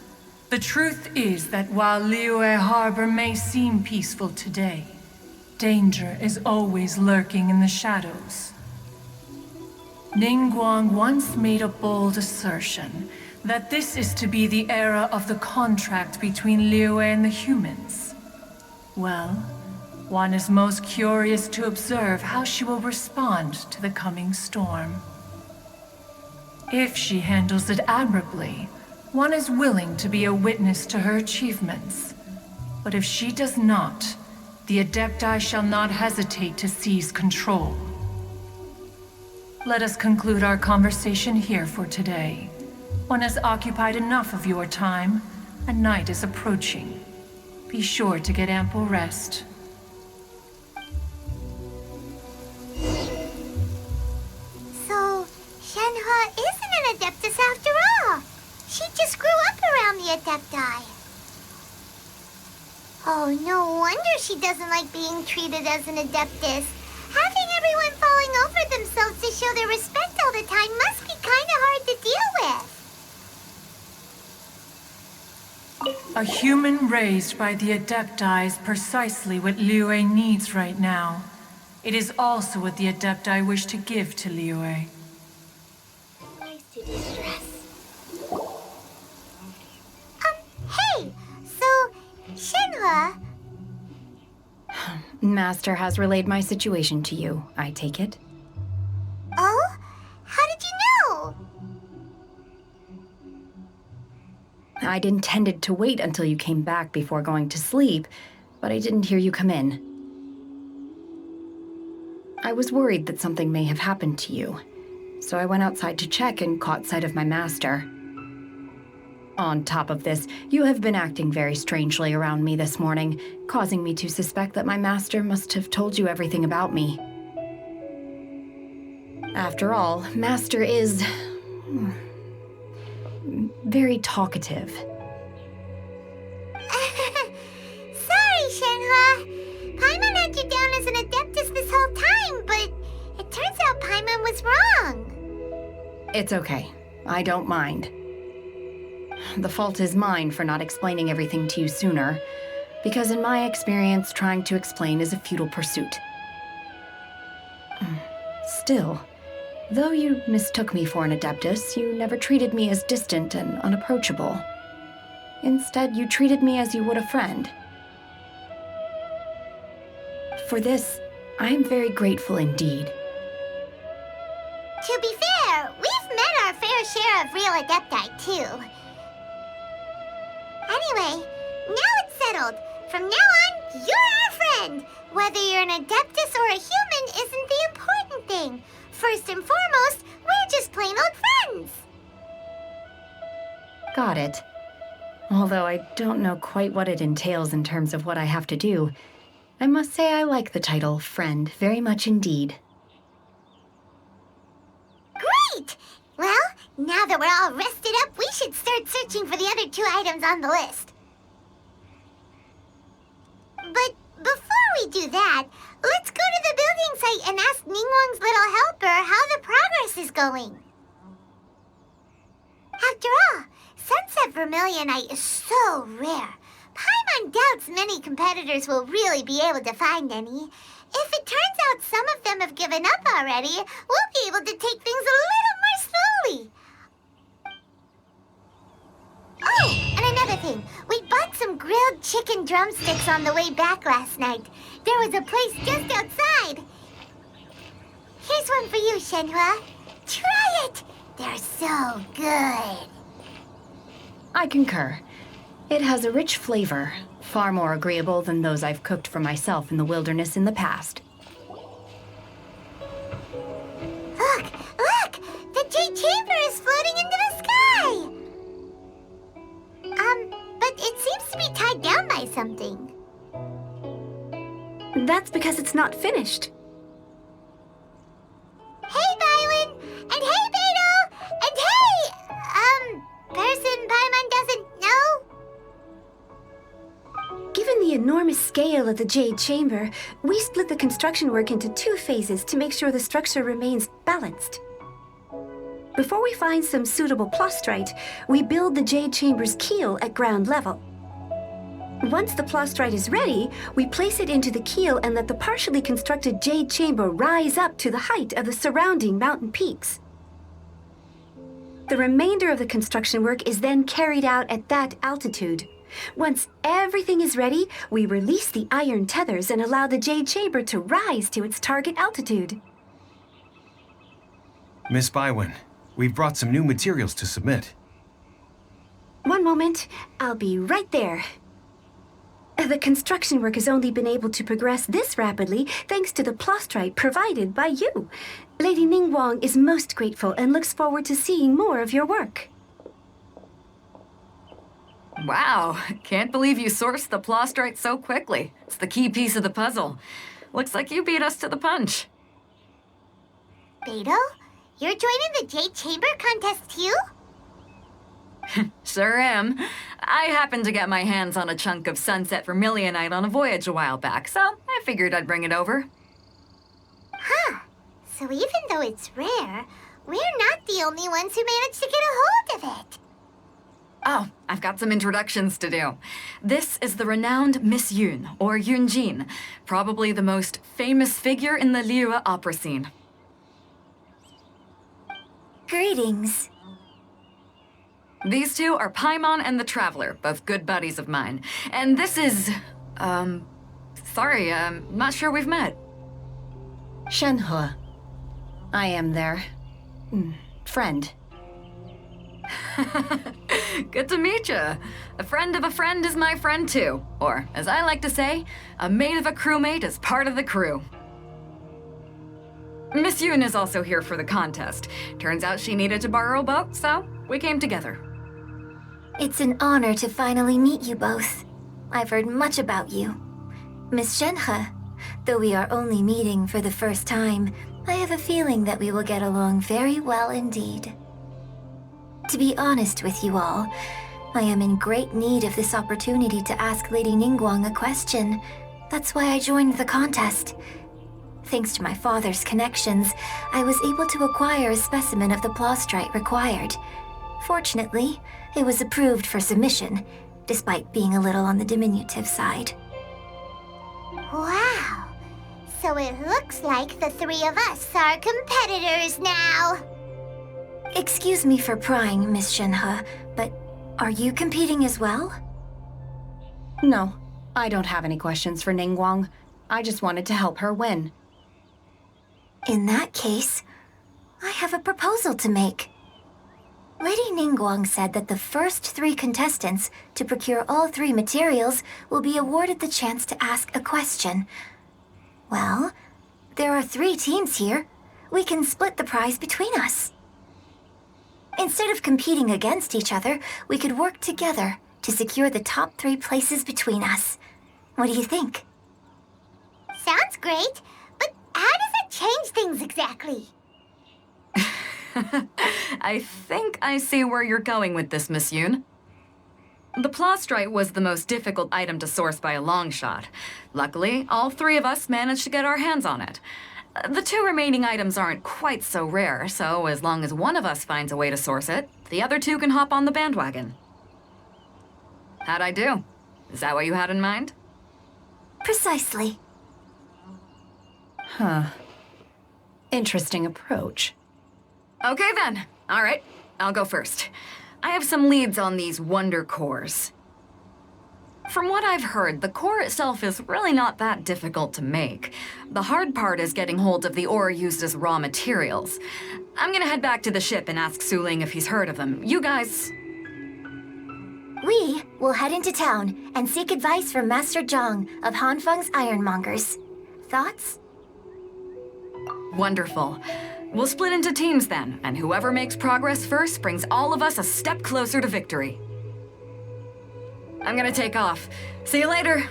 The truth is that while Liyue Harbor may seem peaceful today, danger is always lurking in the shadows. Ningguang once made a bold assertion that this is to be the era of the contract between Liyue and the humans. Well, one is most curious to observe how she will respond to the coming storm. If she handles it admirably, one is willing to be a witness to her achievements. But if she does not, the Adepti shall not hesitate to seize control. Let us conclude our conversation here for today. One has occupied enough of your time, and night is approaching. Be sure to get ample rest. So, Shenhe isn't an Adeptus after all. She just grew up around the Adepti. Oh, no wonder she doesn't like being treated as an Adeptus. Having everyone falling over themselves to show their respect all the time must be kind of hard to deal with. A human raised by the Adepti is precisely what Liyue needs right now. It is also what the Adepti wish to give to Liyue. Nice to distress. Hey! So, Shenhe... Master has relayed my situation to you, I take it. Oh? How did you know? I'd intended to wait until you came back before going to sleep, but I didn't hear you come in. I was worried that something may have happened to you, so I went outside to check and caught sight of my master. On top of this, you have been acting very strangely around me this morning, causing me to suspect that my master must have told you everything about me. After all, Master is... very talkative. Sorry, Shenhe. Paimon had you down as an Adeptus this whole time, but it turns out Paimon was wrong. It's okay. I don't mind. The fault is mine for not explaining everything to you sooner, because in my experience, trying to explain is a futile pursuit. Still, though you mistook me for an Adeptus, you never treated me as distant and unapproachable. Instead, you treated me as you would a friend. For this, I am very grateful indeed. To be fair, we've met our fair share of real Adepti, too. Anyway, now it's settled. From now on, you're our friend. Whether you're an Adeptus or a human isn't the important thing. First and foremost, we're just plain old friends. Got it. Although I don't know quite what it entails in terms of what I have to do, I must say I like the title friend very much indeed. Great! Well, now that we're all rested up, we should start searching for the other 2 items on the list. But before we do that, let's go to the building site and ask Ningguang's little helper how the progress is going. After all, Sunset Vermilionite is so rare. Paimon doubts many competitors will really be able to find any. If it turns out some of them have given up already, we'll be able to take things a little more slowly. Oh, and another thing. We bought some grilled chicken drumsticks on the way back last night. There was a place just outside. Here's one for you, Shenhua. Try it. They're so good. I concur. It has a rich flavor, far more agreeable than those I've cooked for myself in the wilderness in the past. Look! Look! The Jade Chamber is floating into the sky! But it seems to be tied down by something. That's because it's not finished. Hey, Bywin! And hey, Beto! And hey! Person Paimon doesn't know? Given the enormous scale of the Jade Chamber, we split the construction work into 2 phases to make sure the structure remains balanced. Before we find some suitable plastrite, we build the Jade Chamber's keel at ground level. Once the plastrite is ready, we place it into the keel and let the partially constructed Jade Chamber rise up to the height of the surrounding mountain peaks. The remainder of the construction work is then carried out at that altitude. Once everything is ready, we release the iron tethers and allow the Jade Chamber to rise to its target altitude. Miss Bywin, we've brought some new materials to submit. One moment, I'll be right there. The construction work has only been able to progress this rapidly thanks to the plastrite provided by you. Lady Ningguang is most grateful and looks forward to seeing more of your work. Wow, can't believe you sourced the plastrite so quickly. It's the key piece of the puzzle. Looks like you beat us to the punch. Beto, you're joining the Jade Chamber contest too? Sure am. I happened to get my hands on a chunk of Sunset Vermilionite on a voyage a while back, so I figured I'd bring it over. Huh. So even though it's rare, we're not the only ones who managed to get a hold of it. Oh, I've got some introductions to do. This is the renowned Miss Yun, or Yunjin, probably the most famous figure in the Liyue opera scene. Greetings. These 2 are Paimon and the Traveler, both good buddies of mine. And this is... sorry, I'm not sure we've met. Shenhua. I am their... friend. Good to meet you. A friend of a friend is my friend too. Or, as I like to say, a mate of a crewmate is part of the crew. Miss Yun is also here for the contest. Turns out she needed to borrow a boat, so we came together. It's an honor to finally meet you both. I've heard much about you. Miss Shenhe, though we are only meeting for the first time, I have a feeling that we will get along very well indeed. To be honest with you all, I am in great need of this opportunity to ask Lady Ningguang a question. That's why I joined the contest. Thanks to my father's connections, I was able to acquire a specimen of the plastrite required. Fortunately, it was approved for submission, despite being a little on the diminutive side. Wow! So it looks like the 3 of us are competitors now! Excuse me for prying, Miss Shenhe, but are you competing as well? No, I don't have any questions for Ningguang. I just wanted to help her win. In that case, I have a proposal to make. Lady Ningguang said that the first 3 contestants to procure all 3 materials will be awarded the chance to ask a question. Well, there are 3 teams here. We can split the prize between us. Instead of competing against each other, we could work together to secure the top 3 places between us. What do you think? Sounds great, but how does it change things exactly? I think I see where you're going with this, Miss Yoon. The plastrite was the most difficult item to source by a long shot. Luckily, all 3 of us managed to get our hands on it. The 2 remaining items aren't quite so rare, so as long as one of us finds a way to source it, the other 2 can hop on the bandwagon. How'd I do? Is that what you had in mind? Precisely. Huh. Interesting approach. Okay then. All right, I'll go first. I have some leads on these wonder cores. From what I've heard, the core itself is really not that difficult to make. The hard part is getting hold of the ore used as raw materials. I'm gonna head back to the ship and ask Suling if he's heard of them. You guys... We will head into town and seek advice from Master Zhang of Hanfeng's Ironmongers. Thoughts? Wonderful. We'll split into teams then, and whoever makes progress first brings all of us a step closer to victory. I'm gonna take off. See you later.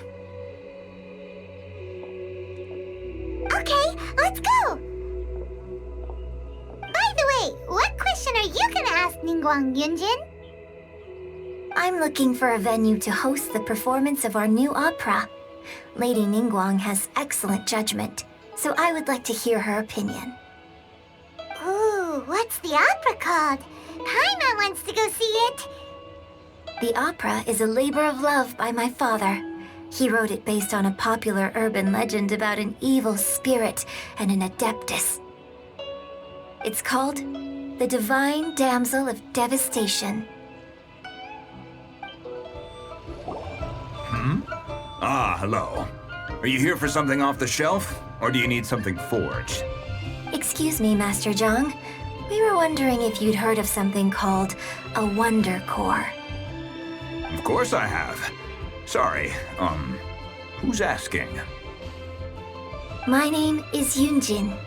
Okay, let's go! By the way, what question are you gonna ask Ningguang, Yunjin? I'm looking for a venue to host the performance of our new opera. Lady Ningguang has excellent judgment, so I would like to hear her opinion. Ooh, what's the opera called? Paimon wants to go see it. The opera is a labor of love by my father. He wrote it based on a popular urban legend about an evil spirit and an adeptus. It's called The Divine Damsel of Devastation. Ah, hello. Are you here for something off the shelf, or do you need something forged? Excuse me, Master Zhang. We were wondering if you'd heard of something called a Wonder Core. Of course I have. Sorry, who's asking? My name is Yunjin.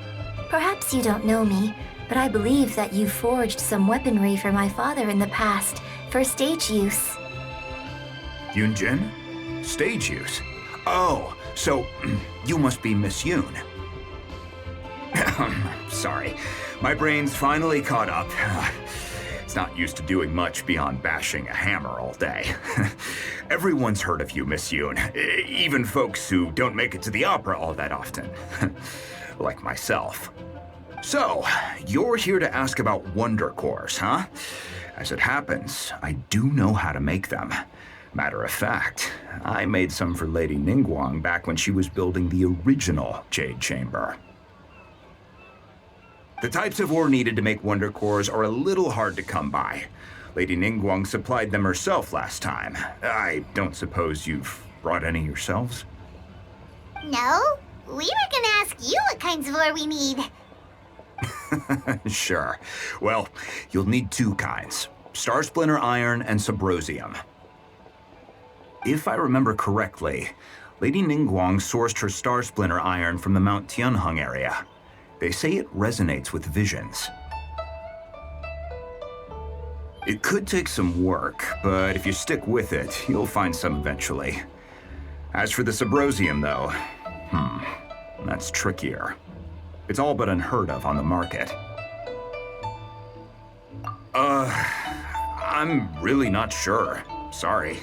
Perhaps you don't know me, but I believe that you forged some weaponry for my father in the past for stage use. Yunjin? Stage use? Oh, so you must be Miss Yoon. Sorry, my brain's finally caught up. It's not used to doing much beyond bashing a hammer all day. Everyone's heard of you, Miss Yoon, even folks who don't make it to the opera all that often. Like myself. So, you're here to ask about wonder cores, huh? As it happens, I do know how to make them. Matter of fact, I made some for Lady Ningguang back when she was building the original Jade Chamber. The types of ore needed to make wonder cores are a little hard to come by. Lady Ningguang supplied them herself last time. I don't suppose you've brought any yourselves? No, we were gonna ask you what kinds of ore we need. Sure. Well, you'll need 2 kinds. Star Splinter Iron and Subrosium. If I remember correctly, Lady Ningguang sourced her Star Splinter Iron from the Mount Tianheng area. They say it resonates with visions. It could take some work, but if you stick with it, you'll find some eventually. As for the Subrosium, though, that's trickier. It's all but unheard of on the market. I'm really not sure. Sorry.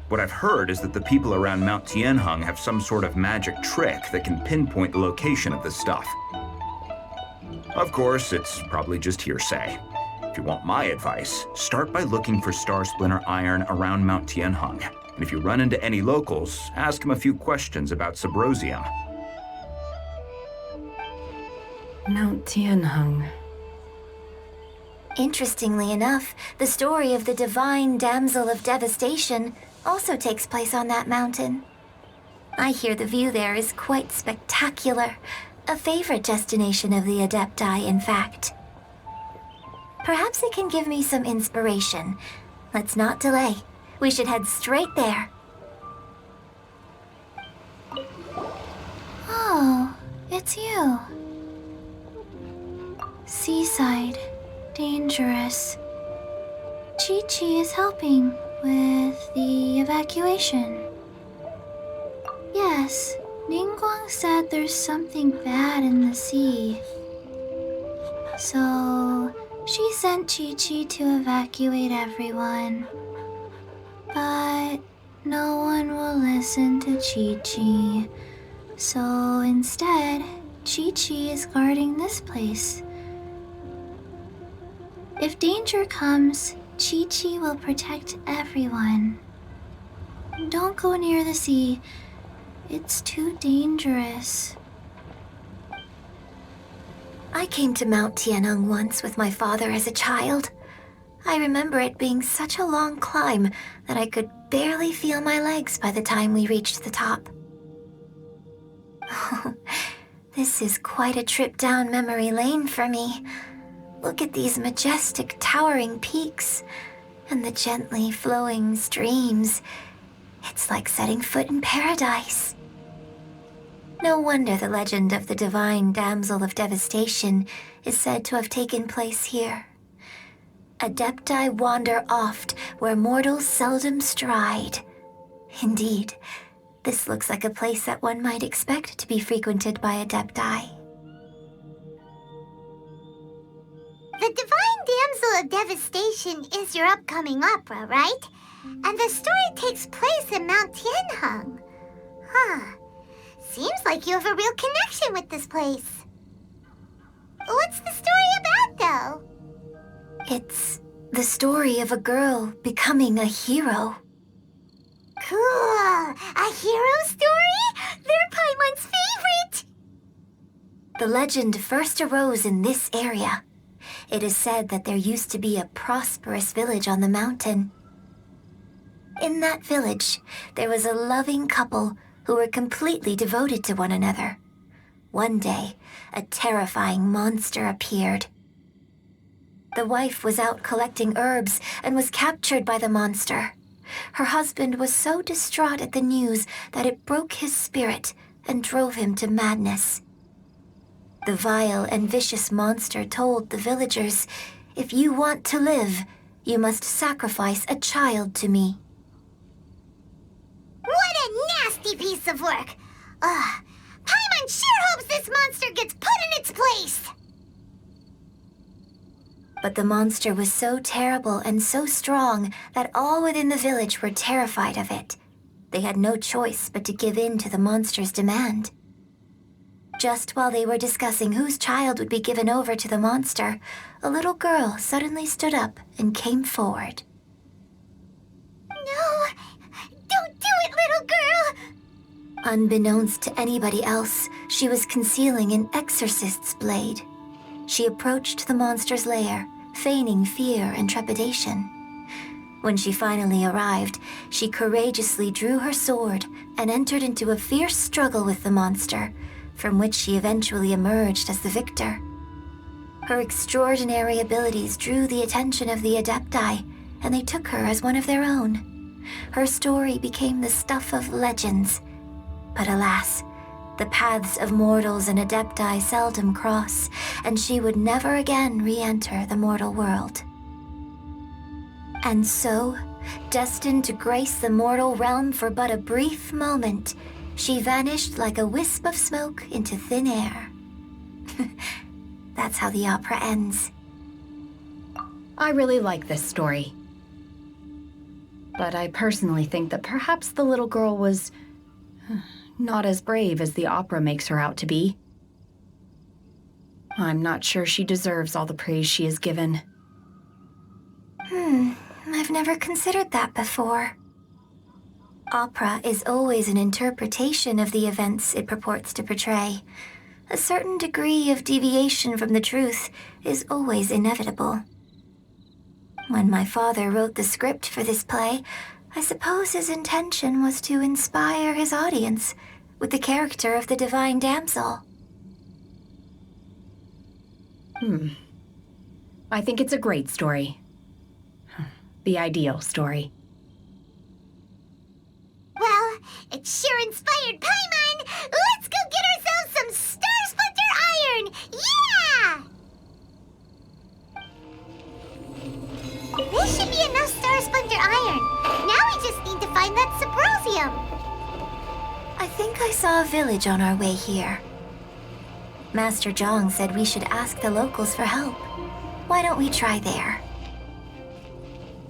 What I've heard is that the people around Mount Tianheng have some sort of magic trick that can pinpoint the location of the stuff. Of course, it's probably just hearsay. If you want my advice, start by looking for Star Splinter Iron around Mount Tianheng. And if you run into any locals, ask them a few questions about Subrosium. Mount Tianheng. Interestingly enough, the story of the Divine Damsel of Devastation also takes place on that mountain. I hear the view there is quite spectacular. A favorite destination of the Adepti, in fact. Perhaps it can give me some inspiration. Let's not delay. We should head straight there. Oh, it's you. Seaside. Dangerous. Chi-Chi is helping with the evacuation. Yes, Ningguang said there's something bad in the sea. So, she sent Chi-Chi to evacuate everyone. But no one will listen to Chi-Chi. So instead, Chi-Chi is guarding this place. If danger comes, Chi-Chi will protect everyone. Don't go near the sea. It's too dangerous. I came to Mount Tianeng once with my father as a child. I remember it being such a long climb that I could barely feel my legs by the time we reached the top. This is quite a trip down memory lane for me. Look at these majestic, towering peaks and the gently flowing streams. It's like setting foot in paradise. No wonder the legend of the divine damsel of devastation is said to have taken place here. Adepti wander oft where mortals seldom stride. Indeed, this looks like a place that one might expect to be frequented by Adepti. The Divine Damsel of Devastation is your upcoming opera, right? And the story takes place in Mount Tianheng. Huh. Seems like you have a real connection with this place. What's the story about, though? It's the story of a girl becoming a hero. Cool! A hero story? They're Paimon's favorite! The legend first arose in this area. It is said that there used to be a prosperous village on the mountain. In that village, there was a loving couple who were completely devoted to one another. One day, a terrifying monster appeared. The wife was out collecting herbs and was captured by the monster. Her husband was so distraught at the news that it broke his spirit and drove him to madness. The vile and vicious monster told the villagers, "If you want to live, you must sacrifice a child to me." What a nasty piece of work! Ugh. Paimon sure hopes this monster gets put in its place! But the monster was so terrible and so strong that all within the village were terrified of it. They had no choice but to give in to the monster's demand. Just while they were discussing whose child would be given over to the monster, a little girl suddenly stood up and came forward. No! Don't do it, little girl! Unbeknownst to anybody else, she was concealing an exorcist's blade. She approached the monster's lair, feigning fear and trepidation. When she finally arrived, she courageously drew her sword and entered into a fierce struggle with the monster, from which she eventually emerged as the victor. Her extraordinary abilities drew the attention of the Adepti, and they took her as one of their own. Her story became the stuff of legends. But alas, the paths of mortals and Adepti seldom cross, and she would never again re-enter the mortal world. And so, destined to grace the mortal realm for but a brief moment, she vanished like a wisp of smoke into thin air. That's how the opera ends. I really like this story. But I personally think that perhaps the little girl was not as brave as the opera makes her out to be. I'm not sure she deserves all the praise she is given. I've never considered that before. Opera is always an interpretation of the events it purports to portray. A certain degree of deviation from the truth is always inevitable. When my father wrote the script for this play, I suppose his intention was to inspire his audience with the character of the divine damsel. I think it's a great story. The ideal story. Well, it sure inspired Paimon! Let's go get ourselves some Star Splinter Iron! Yeah! This should be enough Star Splinter Iron. Now we just need to find that Subrosium. I think I saw a village on our way here. Master Zhang said we should ask the locals for help. Why don't we try there?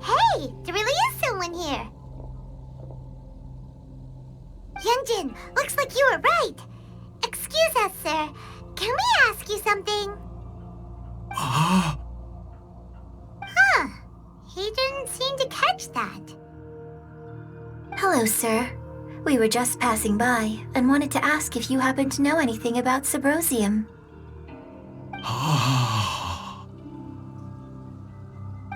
Hey, there really is someone here. Yunjin, looks like you were right. Excuse us, sir. Can we ask you something? Huh. He didn't seem to catch that. Hello, sir. We were just passing by and wanted to ask if you happen to know anything about Subrosium.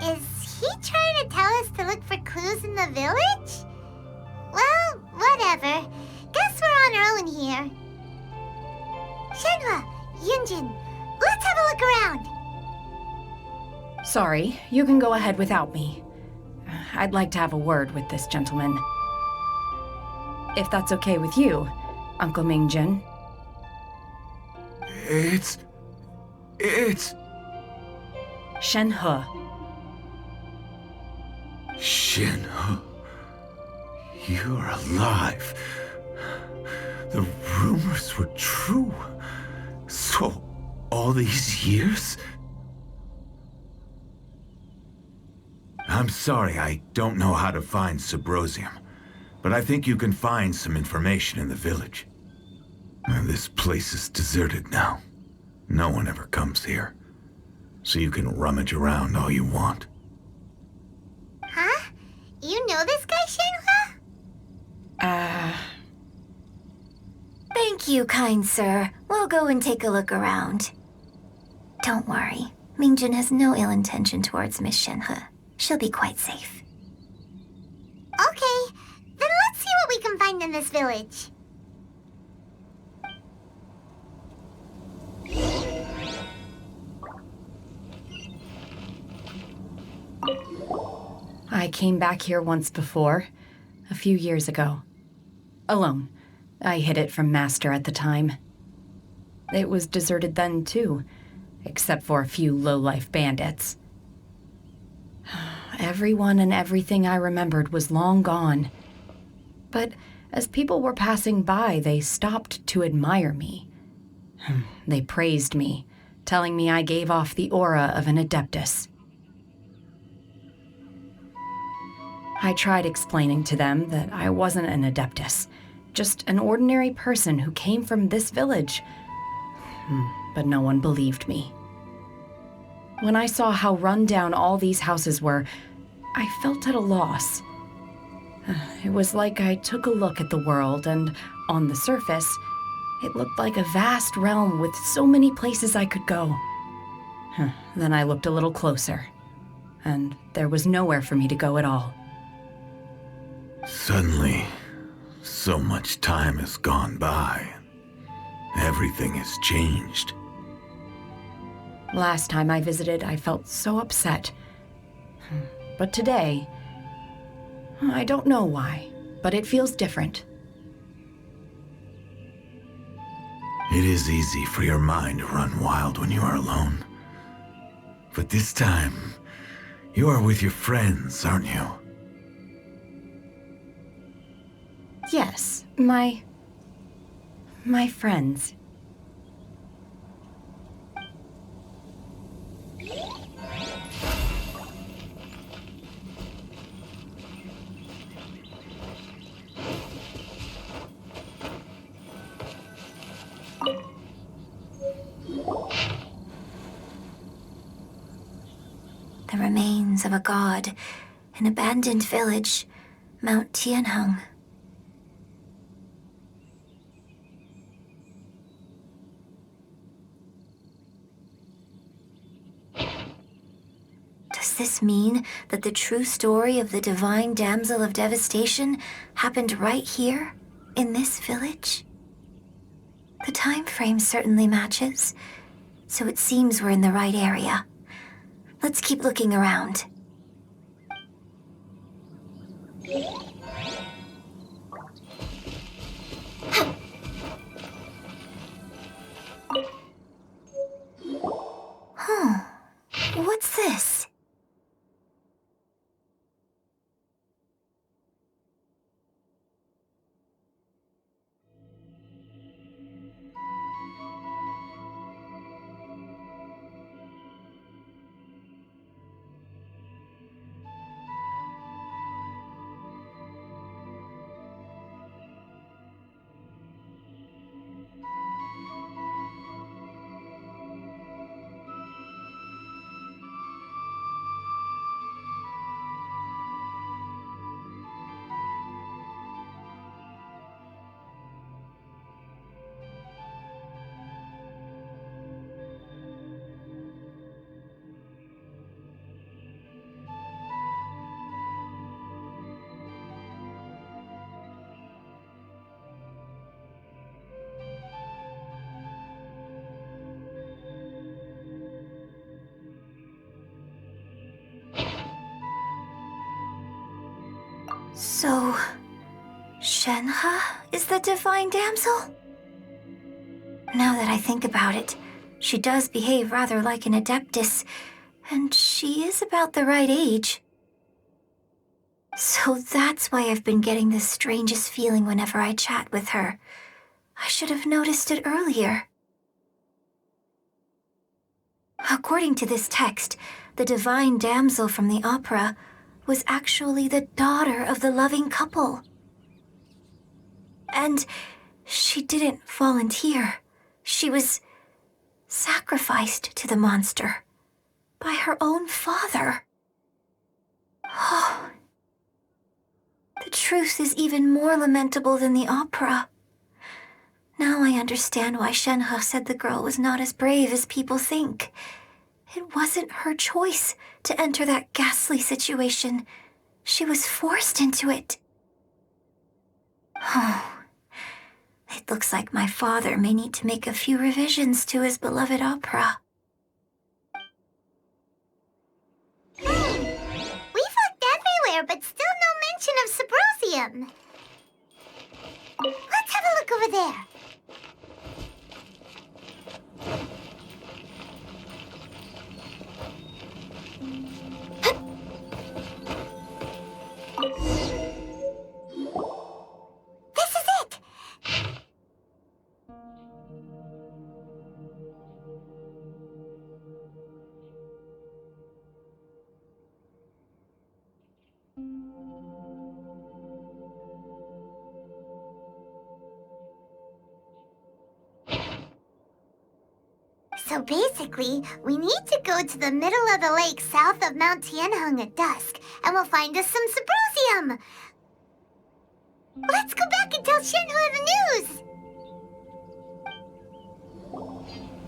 Is he trying to tell us to look for clues in the village? Well, whatever. Guess we're on our own here. Shenhua, Yunjin, let's have a look around. Sorry, you can go ahead without me. I'd like to have a word with this gentleman. If that's okay with you, Uncle Mingjin. It's... Shenhe. Shenhe. You're alive. The rumors were true. So, all these years? I'm sorry, I don't know how to find Subrosium, but I think you can find some information in the village. This place is deserted now. No one ever comes here, so you can rummage around all you want. Huh? You know this guy, Shenhua? Thank you, kind sir. We'll go and take a look around. Don't worry. Mingjin has no ill intention towards Miss Shenhe. She'll be quite safe. Okay, then let's see what we can find in this village. I came back here once before, a few years ago. Alone. I hid it from Master at the time. It was deserted then, too, except for a few low-life bandits. Everyone and everything I remembered was long gone. But as people were passing by, they stopped to admire me. They praised me, telling me I gave off the aura of an Adeptus. I tried explaining to them that I wasn't an Adeptus, just an ordinary person who came from this village. But no one believed me. When I saw how run down all these houses were, I felt at a loss. It was like I took a look at the world, and on the surface, it looked like a vast realm with so many places I could go. Then I looked a little closer, and there was nowhere for me to go at all. Suddenly, so much time has gone by. Everything has changed. Last time I visited, I felt so upset. But today, I don't know why, but it feels different. It is easy for your mind to run wild when you are alone. But this time, you are with your friends, aren't you? Yes, my friends. The remains of a god, an abandoned village, Mount Tianheng. Does this mean that the true story of the Divine Damsel of Devastation happened right here, in this village? The time frame certainly matches, so it seems we're in the right area. Let's keep looking around. Huh. What's this? So, Shenhe is the divine damsel? Now that I think about it, she does behave rather like an Adeptus, and she is about the right age. So that's why I've been getting the strangest feeling whenever I chat with her. I should have noticed it earlier. According to this text, the divine damsel from the opera was actually the daughter of the loving couple. And she didn't volunteer. She was sacrificed to the monster by her own father. Oh, the truth is even more lamentable than the opera. Now I understand why Shenhe said the girl was not as brave as people think. It wasn't her choice to enter that ghastly situation. She was forced into it. Oh, it looks like my father may need to make a few revisions to his beloved opera. We've looked everywhere, but still no mention of Subrosium. Let's have a look over there. This is it! So basically, we need to go to the middle of the lake south of Mount Tianheng at dusk, and we'll find us some Subrosium! Let's go back and tell Shenhe the news!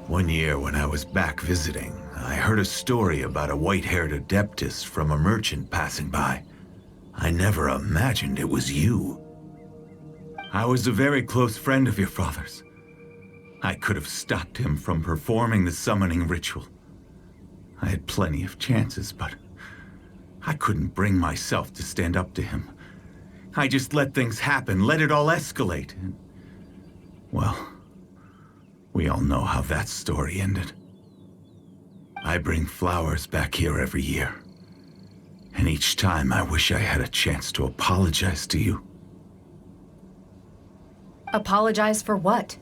One year when I was back visiting, I heard a story about a white-haired Adeptus from a merchant passing by. I never imagined it was you. I was a very close friend of your father's. I could have stopped him from performing the summoning ritual. I had plenty of chances, but I couldn't bring myself to stand up to him. I just let things happen, let it all escalate. And, well, we all know how that story ended. I bring flowers back here every year. And each time I wish I had a chance to apologize to you. Apologize for what?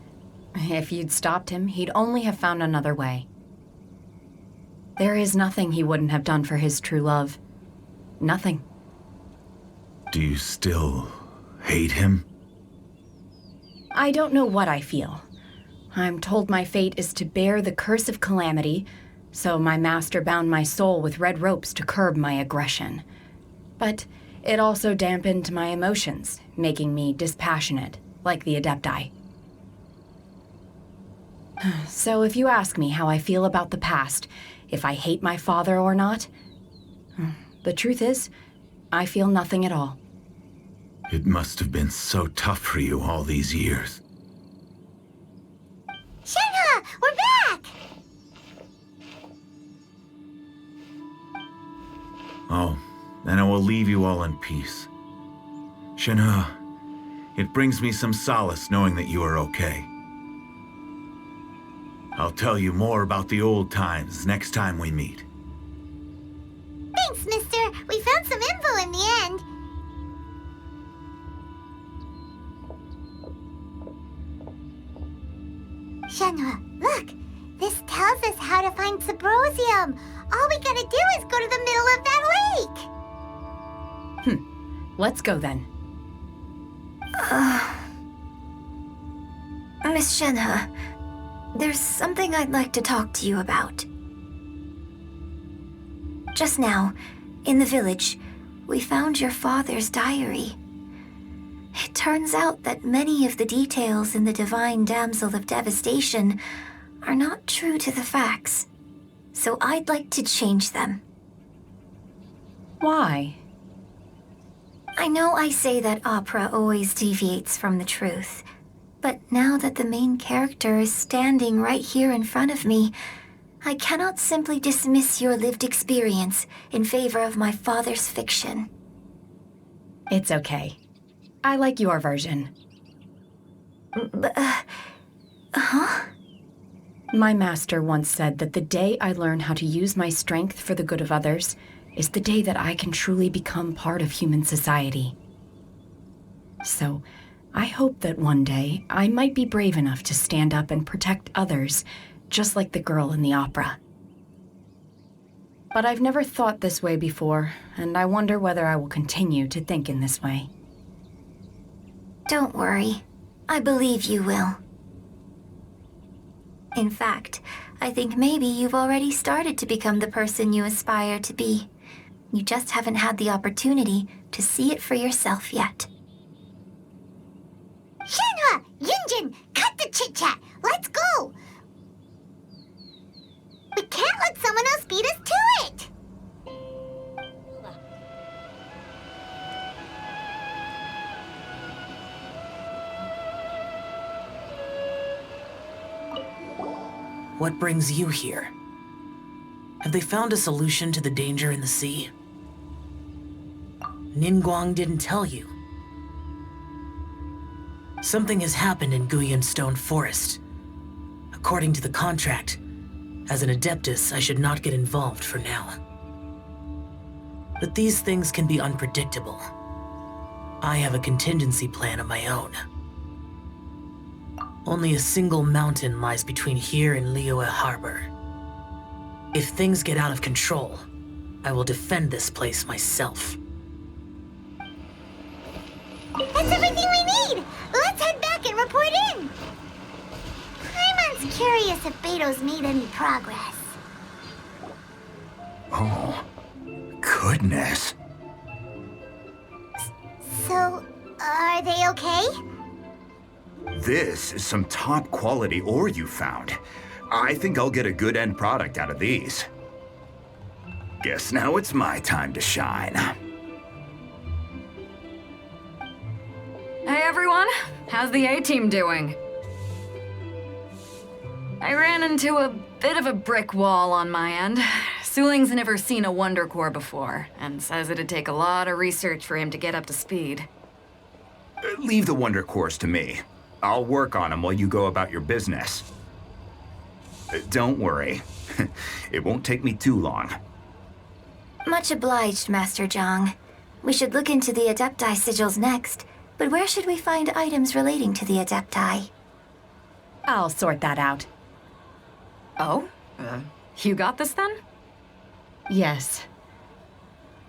If you'd stopped him, he'd only have found another way. There is nothing he wouldn't have done for his true love. Nothing. Do you still hate him? I don't know what I feel. I'm told my fate is to bear the curse of calamity, so my master bound my soul with red ropes to curb my aggression. But it also dampened my emotions, making me dispassionate, like the Adepti. So if you ask me how I feel about the past, if I hate my father or not, the truth is, I feel nothing at all. It must have been so tough for you all these years. Shenhe, we're back! Oh, then I will leave you all in peace. Shenhe, it brings me some solace knowing that you are okay. I'll tell you more about the old times next time we meet. Thanks, mister. We found some info in the end. Shenhe, look. This tells us how to find Subrosium. All we gotta do is go to the middle of that lake. Let's go then. Miss Shenhe, there's something I'd like to talk to you about. Just now, in the village, we found your father's diary. It turns out that many of the details in the Divine Damsel of Devastation are not true to the facts, so I'd like to change them. Why? I know I say that opera always deviates from the truth, but now that the main character is standing right here in front of me, I cannot simply dismiss your lived experience in favor of my father's fiction. It's okay. I like your version. Huh? My master once said that the day I learn how to use my strength for the good of others is the day that I can truly become part of human society. So, I hope that one day I might be brave enough to stand up and protect others, just like the girl in the opera. But I've never thought this way before, and I wonder whether I will continue to think in this way. Don't worry. I believe you will. In fact, I think maybe you've already started to become the person you aspire to be. You just haven't had the opportunity to see it for yourself yet. Shenhe! Yunjin! Cut the chit-chat! Let's go! We can't let someone else beat us to it! What brings you here? Have they found a solution to the danger in the sea? Ningguang didn't tell you. Something has happened in Guyan Stone Forest. According to the contract, as an Adeptus, I should not get involved for now. But these things can be unpredictable. I have a contingency plan of my own. Only a single mountain lies between here and Liyue Harbor. If things get out of control, I will defend this place myself. That's everything we need! Let's head back and report in! Paimon's curious if Beto's made any progress. Oh, goodness. So, are they okay? This is some top quality ore you found. I think I'll get a good end product out of these. Guess now it's my time to shine. Hey everyone, how's the A-team doing? I ran into a bit of a brick wall on my end. Suling's never seen a Wonder Core before, and says it'd take a lot of research for him to get up to speed. Leave the Wonder Cores to me. I'll work on them while you go about your business. Don't worry. It won't take me too long. Much obliged, Master Zhang. We should look into the Adepti sigils next, but where should we find items relating to the Adepti? I'll sort that out. Oh? You got this then? Yes.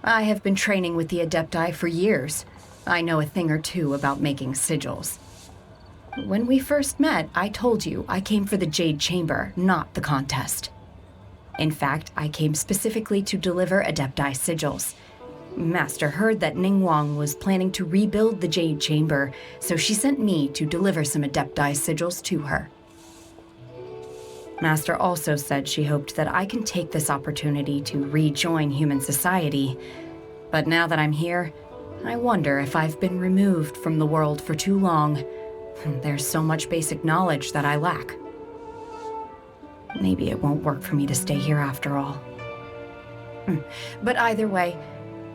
I have been training with the Adepti for years. I know a thing or two about making sigils. When we first met, I told you I came for the Jade Chamber, not the contest. In fact, I came specifically to deliver Adepti sigils. Master heard that Ningguang was planning to rebuild the Jade Chamber, so she sent me to deliver some Adepti sigils to her. Master also said she hoped that I can take this opportunity to rejoin human society. But now that I'm here, I wonder if I've been removed from the world for too long. There's so much basic knowledge that I lack. Maybe it won't work for me to stay here after all. But either way,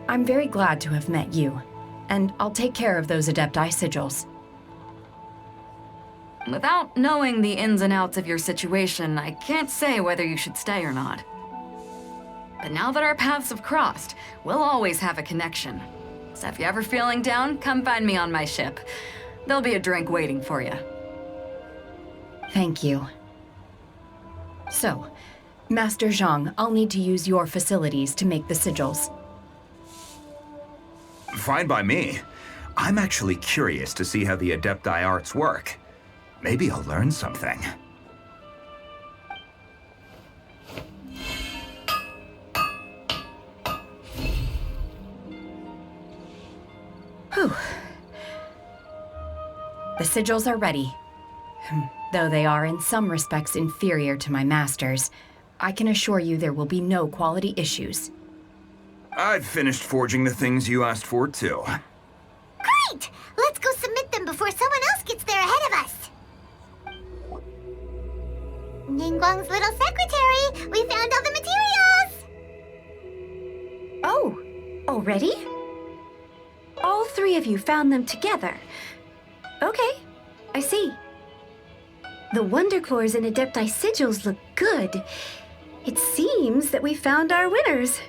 I'm very glad to have met you, and I'll take care of those Adepti sigils. Without knowing the ins and outs of your situation, I can't say whether you should stay or not. But now that our paths have crossed, we'll always have a connection. So if you're ever feeling down, come find me on my ship. There'll be a drink waiting for you. Thank you. So, Master Zhang, I'll need to use your facilities to make the sigils. Fine by me. I'm actually curious to see how the Adepti arts work. Maybe I'll learn something. Whew. The sigils are ready. Though they are in some respects inferior to my master's, I can assure you there will be no quality issues. I've finished forging the things you asked for, too. Great! Let's go submit them before someone else gets there ahead of us. Ningguang's little secretary, we found all the materials! Oh, already? All three of you found them together. Okay, I see. The Wonder Cores and Adepti sigils look good. It seems that we found our winners.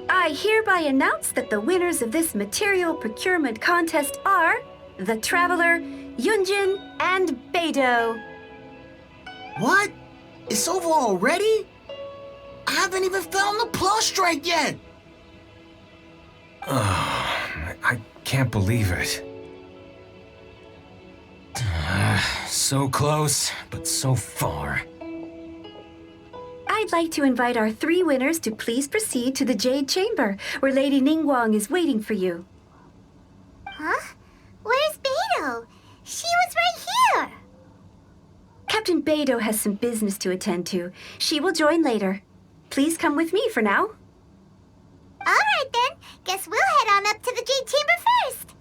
I hereby announce that the winners of this material procurement contest are the Traveler, Yunjin, and Beidou. What? It's over already? I haven't even found the plus strike yet. I can't believe it. So close, but so far. I'd like to invite our three winners to please proceed to the Jade Chamber, where Lady Ningguang is waiting for you. Huh? Where's Beidou? She was right here! Captain Beidou has some business to attend to. She will join later. Please come with me for now. Alright then, guess we'll head on up to the Jade Chamber first.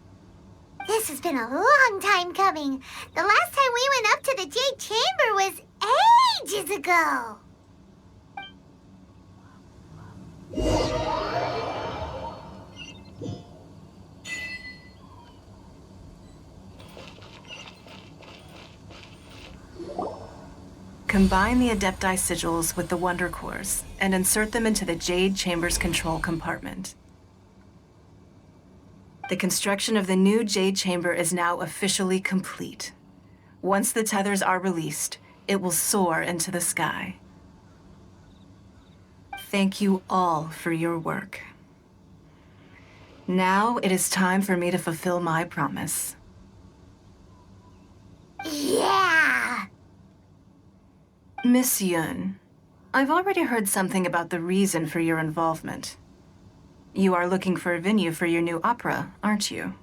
This has been a long time coming. The last time we went up to the Jade Chamber was ages ago. Combine the Adepti sigils with the Wonder Cores and insert them into the Jade Chamber's control compartment. The construction of the new Jade Chamber is now officially complete. Once the tethers are released, it will soar into the sky. Thank you all for your work. Now it is time for me to fulfill my promise. Yeah! Miss Yun, I've already heard something about the reason for your involvement. You are looking for a venue for your new opera, aren't you?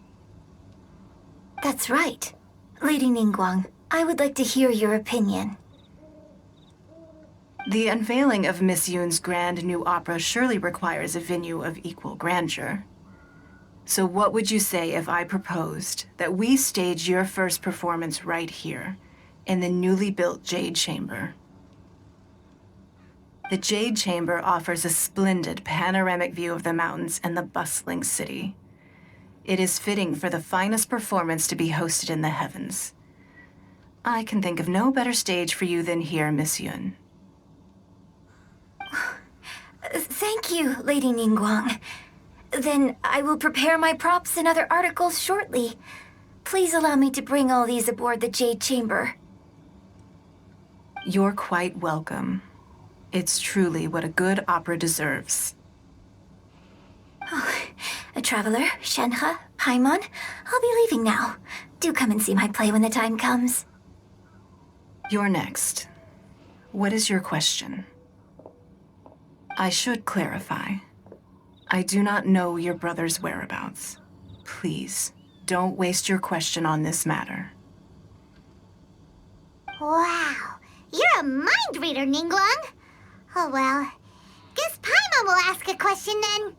That's right. Lady Ningguang, I would like to hear your opinion. The unveiling of Miss Yun's grand new opera surely requires a venue of equal grandeur. So what would you say if I proposed that we stage your first performance right here, in the newly built Jade Chamber? The Jade Chamber offers a splendid panoramic view of the mountains and the bustling city. It is fitting for the finest performance to be hosted in the heavens. I can think of no better stage for you than here, Miss Yun. Thank you, Lady Ningguang. Then I will prepare my props and other articles shortly. Please allow me to bring all these aboard the Jade Chamber. You're quite welcome. It's truly what a good opera deserves. Oh, a traveler, Shenhe, Paimon, I'll be leaving now. Do come and see my play when the time comes. You're next. What is your question? I should clarify. I do not know your brother's whereabouts. Please, don't waste your question on this matter. Wow, you're a mind reader, Ningguang. Oh well, guess Paimon will ask a question then.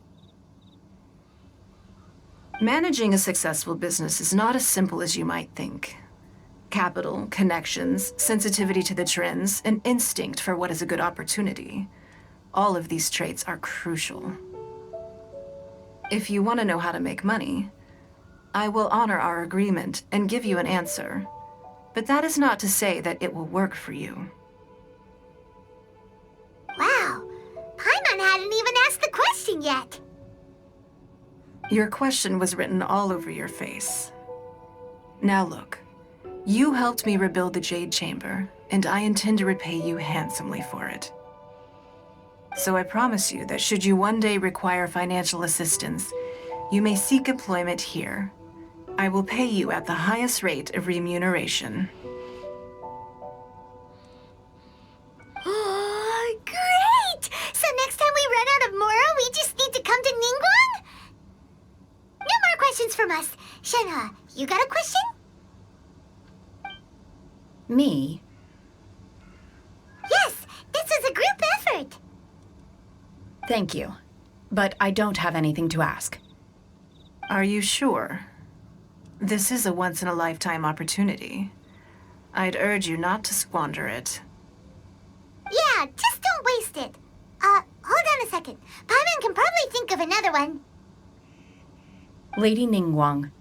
Managing a successful business is not as simple as you might think. Capital, connections, sensitivity to the trends, and instinct for what is a good opportunity. All of these traits are crucial. If you want to know how to make money, I will honor our agreement and give you an answer. But that is not to say that it will work for you. Wow, Paimon hadn't even asked the question yet. Your question was written all over your face. Now look, you helped me rebuild the Jade Chamber, and I intend to repay you handsomely for it. So I promise you that should you one day require financial assistance, you may seek employment here. I will pay you at the highest rate of remuneration. Oh, great! So next time we run out of Mora, we just need to come to Ningguang? No more questions from us. Shenhe, you got a question? Me? Yes, this is a group effort. Thank you. But I don't have anything to ask. Are you sure? This is a once-in-a-lifetime opportunity. I'd urge you not to squander it. Yeah, just don't waste it. Hold on a second. Paimon can probably think of another one. Lady Ningguang,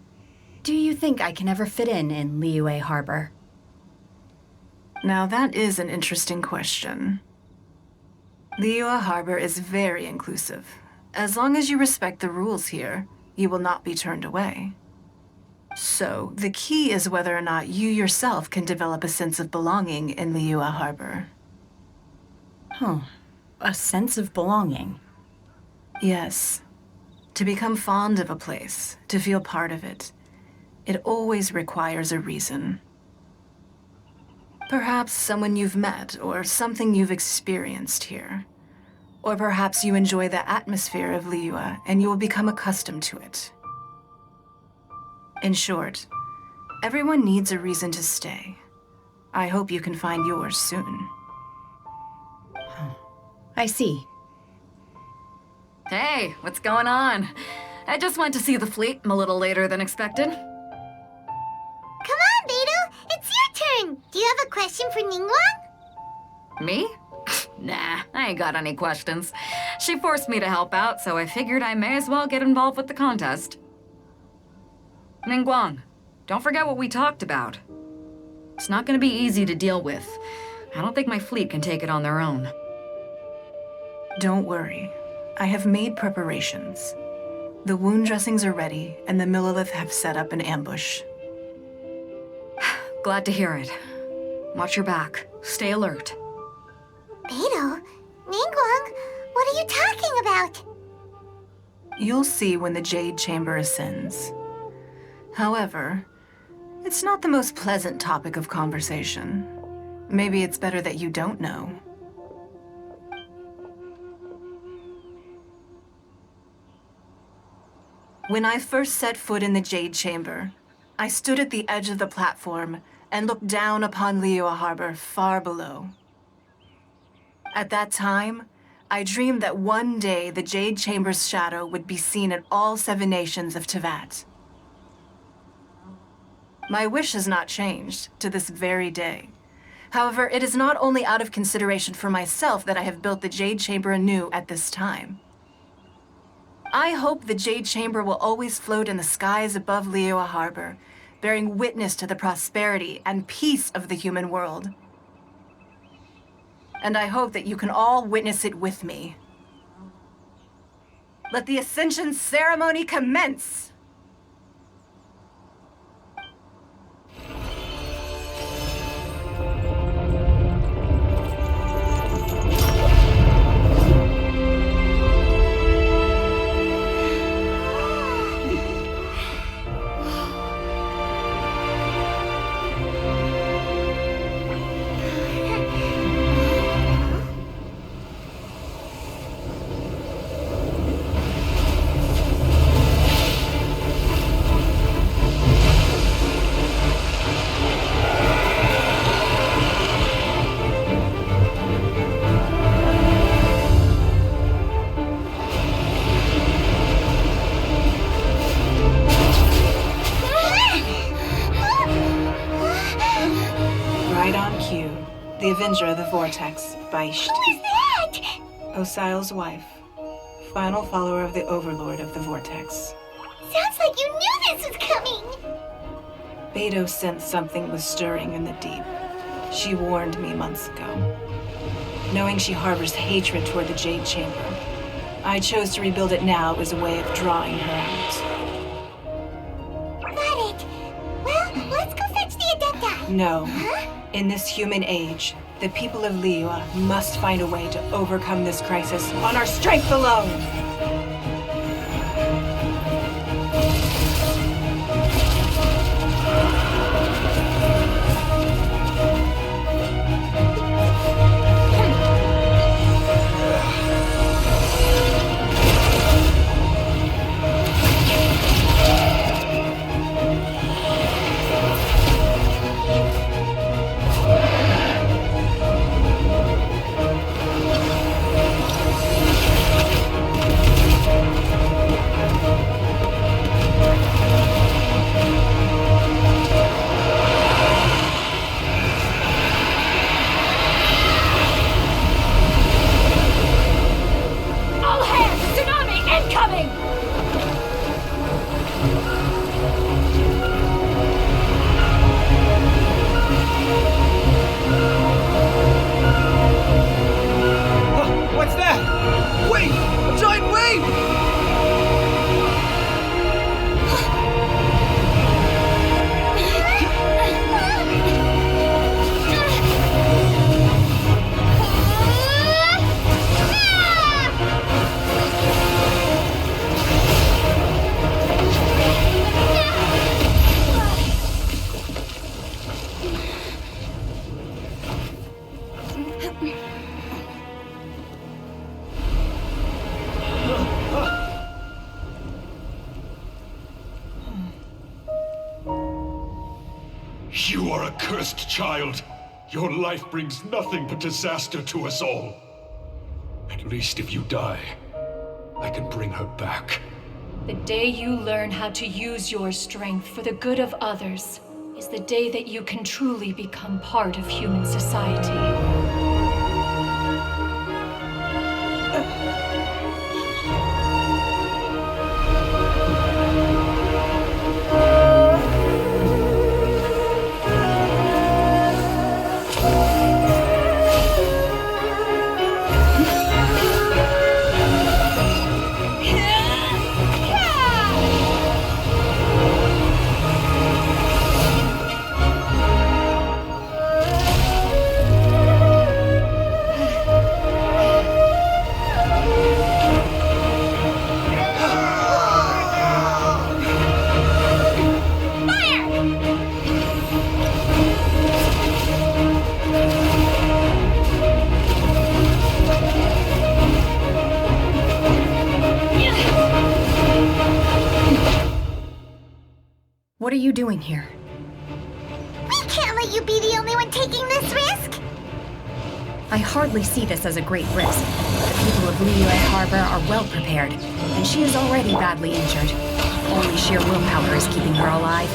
do you think I can ever fit in Liyue Harbor? Now that is an interesting question. Liyue Harbor is very inclusive. As long as you respect the rules here, you will not be turned away. So, the key is whether or not you yourself can develop a sense of belonging in Liyue Harbor. Huh. A sense of belonging? Yes. To become fond of a place, to feel part of it, it always requires a reason. Perhaps someone you've met, or something you've experienced here. Or perhaps you enjoy the atmosphere of Liyue, and you will become accustomed to it. In short, everyone needs a reason to stay. I hope you can find yours soon. I see. Hey, what's going on? I just went to see the fleet. I'm a little later than expected. Come on, Beidou! It's your turn! Do you have a question for Ningguang? Me? Nah, I ain't got any questions. She forced me to help out, so I figured I may as well get involved with the contest. Ningguang, don't forget what we talked about. It's not gonna be easy to deal with. I don't think my fleet can take it on their own. Don't worry. I have made preparations. The wound dressings are ready, and the Millilith have set up an ambush. Glad to hear it. Watch your back. Stay alert. Beidou? Ningguang? What are you talking about? You'll see when the Jade Chamber ascends. However, it's not the most pleasant topic of conversation. Maybe it's better that you don't know. When I first set foot in the Jade Chamber, I stood at the edge of the platform and looked down upon Liyue Harbor far below. At that time, I dreamed that one day the Jade Chamber's shadow would be seen in all 7 nations of Teyvat. My wish has not changed to this very day. However, it is not only out of consideration for myself that I have built the Jade Chamber anew at this time. I hope the Jade Chamber will always float in the skies above Liyue Harbor, bearing witness to the prosperity and peace of the human world. And I hope that you can all witness it with me. Let the Ascension ceremony commence! Right on cue. The Avenger of the Vortex, Beisht. Who is that? Osial's wife. Final follower of the Overlord of the Vortex. Sounds like you knew this was coming! Beto sensed something was stirring in the deep. She warned me months ago. Knowing she harbors hatred toward the Jade Chamber, I chose to rebuild it now as a way of drawing her out. Got it. Well, let's go fetch the Adepta. No. Huh? In this human age, the people of Liyue must find a way to overcome this crisis on our strength alone! You are a cursed child. Your life brings nothing but disaster to us all. At least if you die, I can bring her back. The day you learn how to use your strength for the good of others is the day that you can truly become part of human society. What are you doing here? We can't let you be the only one taking this risk! I hardly see this as a great risk. The people of Liyue Harbor are well prepared, and she is already badly injured. Only sheer willpower is keeping her alive.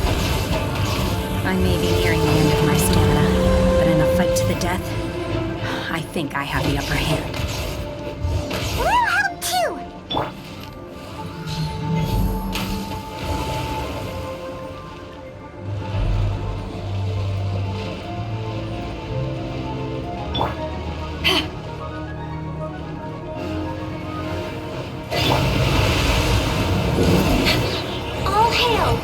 I may be nearing the end of my stamina, but in a fight to the death, I think I have the upper hand. We'll help too! All hail!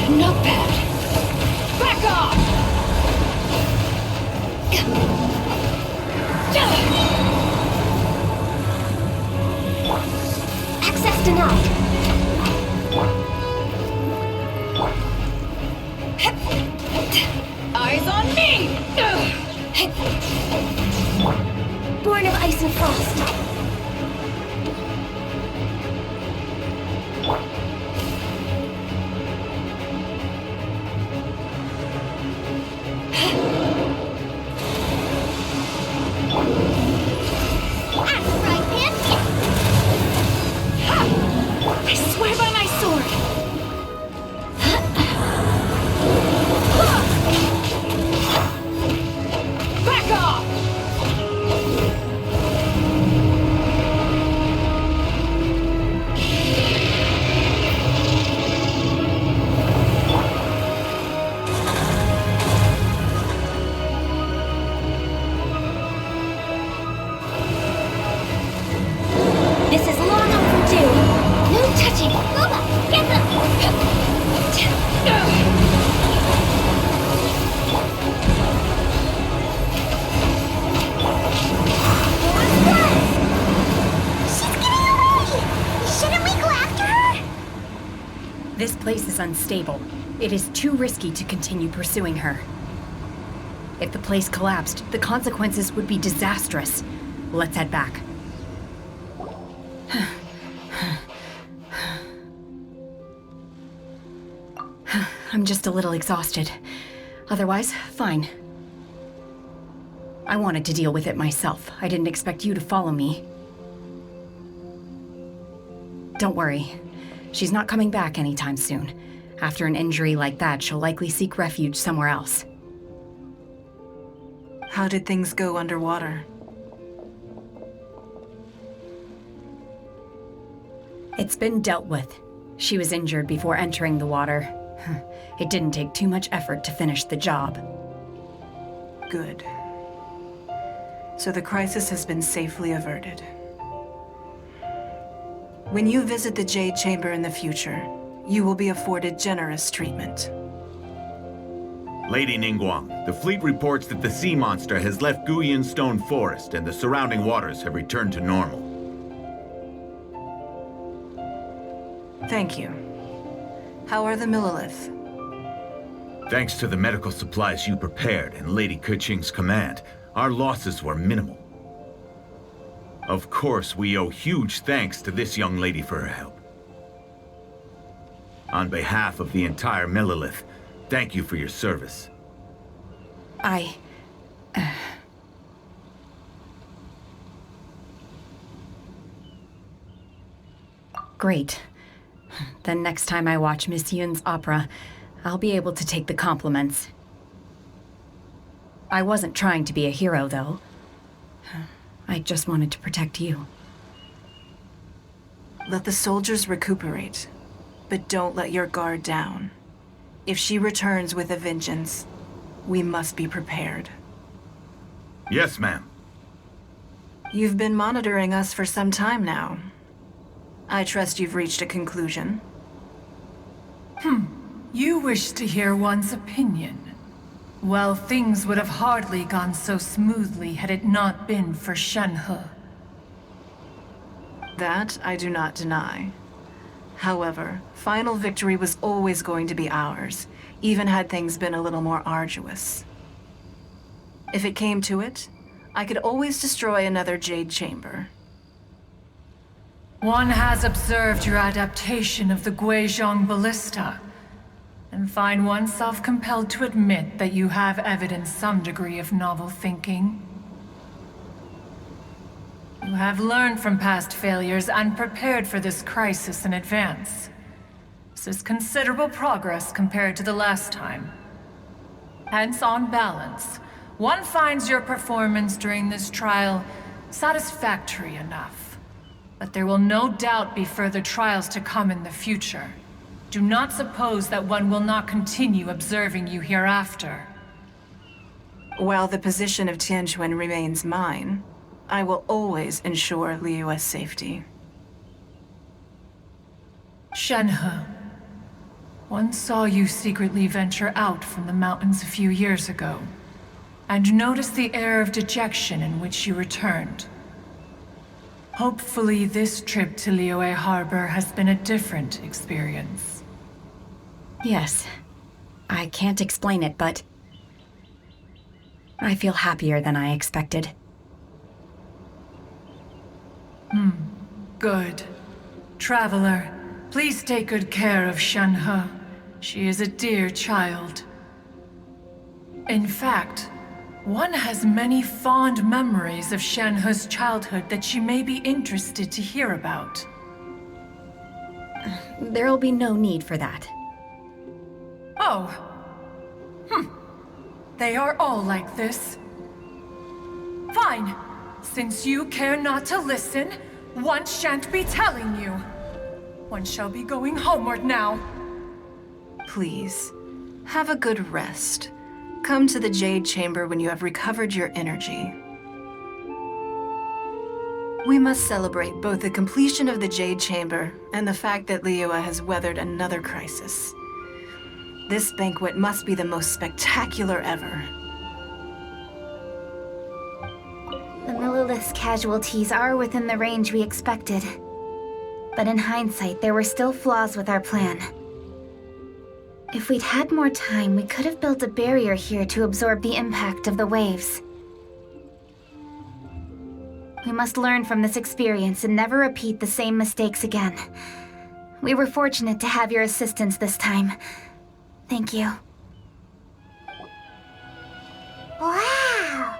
Not bad. Back off! Access denied. Eyes on me! Born of ice and frost. catching! Luma, get them! She's getting away! Shouldn't we go after her? This place is unstable. It is too risky to continue pursuing her. If the place collapsed, the consequences would be disastrous. Let's head back. I'm just a little exhausted. Otherwise, fine. I wanted to deal with it myself. I didn't expect you to follow me. Don't worry. She's not coming back anytime soon. After an injury like that, she'll likely seek refuge somewhere else. How did things go underwater? It's been dealt with. She was injured before entering the water. It didn't take too much effort to finish the job. Good. So the crisis has been safely averted. When you visit the Jade Chamber in the future, you will be afforded generous treatment. Lady Ningguang, the fleet reports that the sea monster has left Guyan Stone Forest and the surrounding waters have returned to normal. Thank you. How are the Millilith? Thanks to the medical supplies you prepared and Lady Keqing's command, our losses were minimal. Of course, we owe huge thanks to this young lady for her help. On behalf of the entire Millilith, thank you for your service. Great. Then next time I watch Miss Yun's opera, I'll be able to take the compliments. I wasn't trying to be a hero, though. I just wanted to protect you. Let the soldiers recuperate, but don't let your guard down. If she returns with a vengeance, we must be prepared. Yes, ma'am. You've been monitoring us for some time now. I trust you've reached a conclusion. You wish to hear one's opinion. Well, things would have hardly gone so smoothly had it not been for Shenhe. That I do not deny. However, final victory was always going to be ours, even had things been a little more arduous. If it came to it, I could always destroy another Jade Chamber. One has observed your adaptation of the Guizhong Ballista, and find oneself compelled to admit that you have evidenced some degree of novel thinking. You have learned from past failures and prepared for this crisis in advance. This is considerable progress compared to the last time. Hence, on balance, one finds your performance during this trial satisfactory enough. But there will no doubt be further trials to come in the future. Do not suppose that one will not continue observing you hereafter. While the position of Tianquan remains mine, I will always ensure Liyue's safety. Shenhe, one saw you secretly venture out from the mountains a few years ago, and noticed the air of dejection in which you returned. Hopefully this trip to Liyue Harbor has been a different experience. Yes. I can't explain it, but I feel happier than I expected. Good. Traveler, please take good care of Shenhe. She is a dear child. In fact, one has many fond memories of Shenhe's childhood that she may be interested to hear about. There'll be no need for that. Oh. They are all like this. Fine. Since you care not to listen, one shan't be telling you. One shall be going homeward now. Please, have a good rest. Come to the Jade Chamber when you have recovered your energy. We must celebrate both the completion of the Jade Chamber and the fact that Liyue has weathered another crisis. This banquet must be the most spectacular ever. The Millilith's casualties are within the range we expected. But in hindsight, there were still flaws with our plan. If we'd had more time, we could have built a barrier here to absorb the impact of the waves. We must learn from this experience and never repeat the same mistakes again. We were fortunate to have your assistance this time. Thank you. Wow!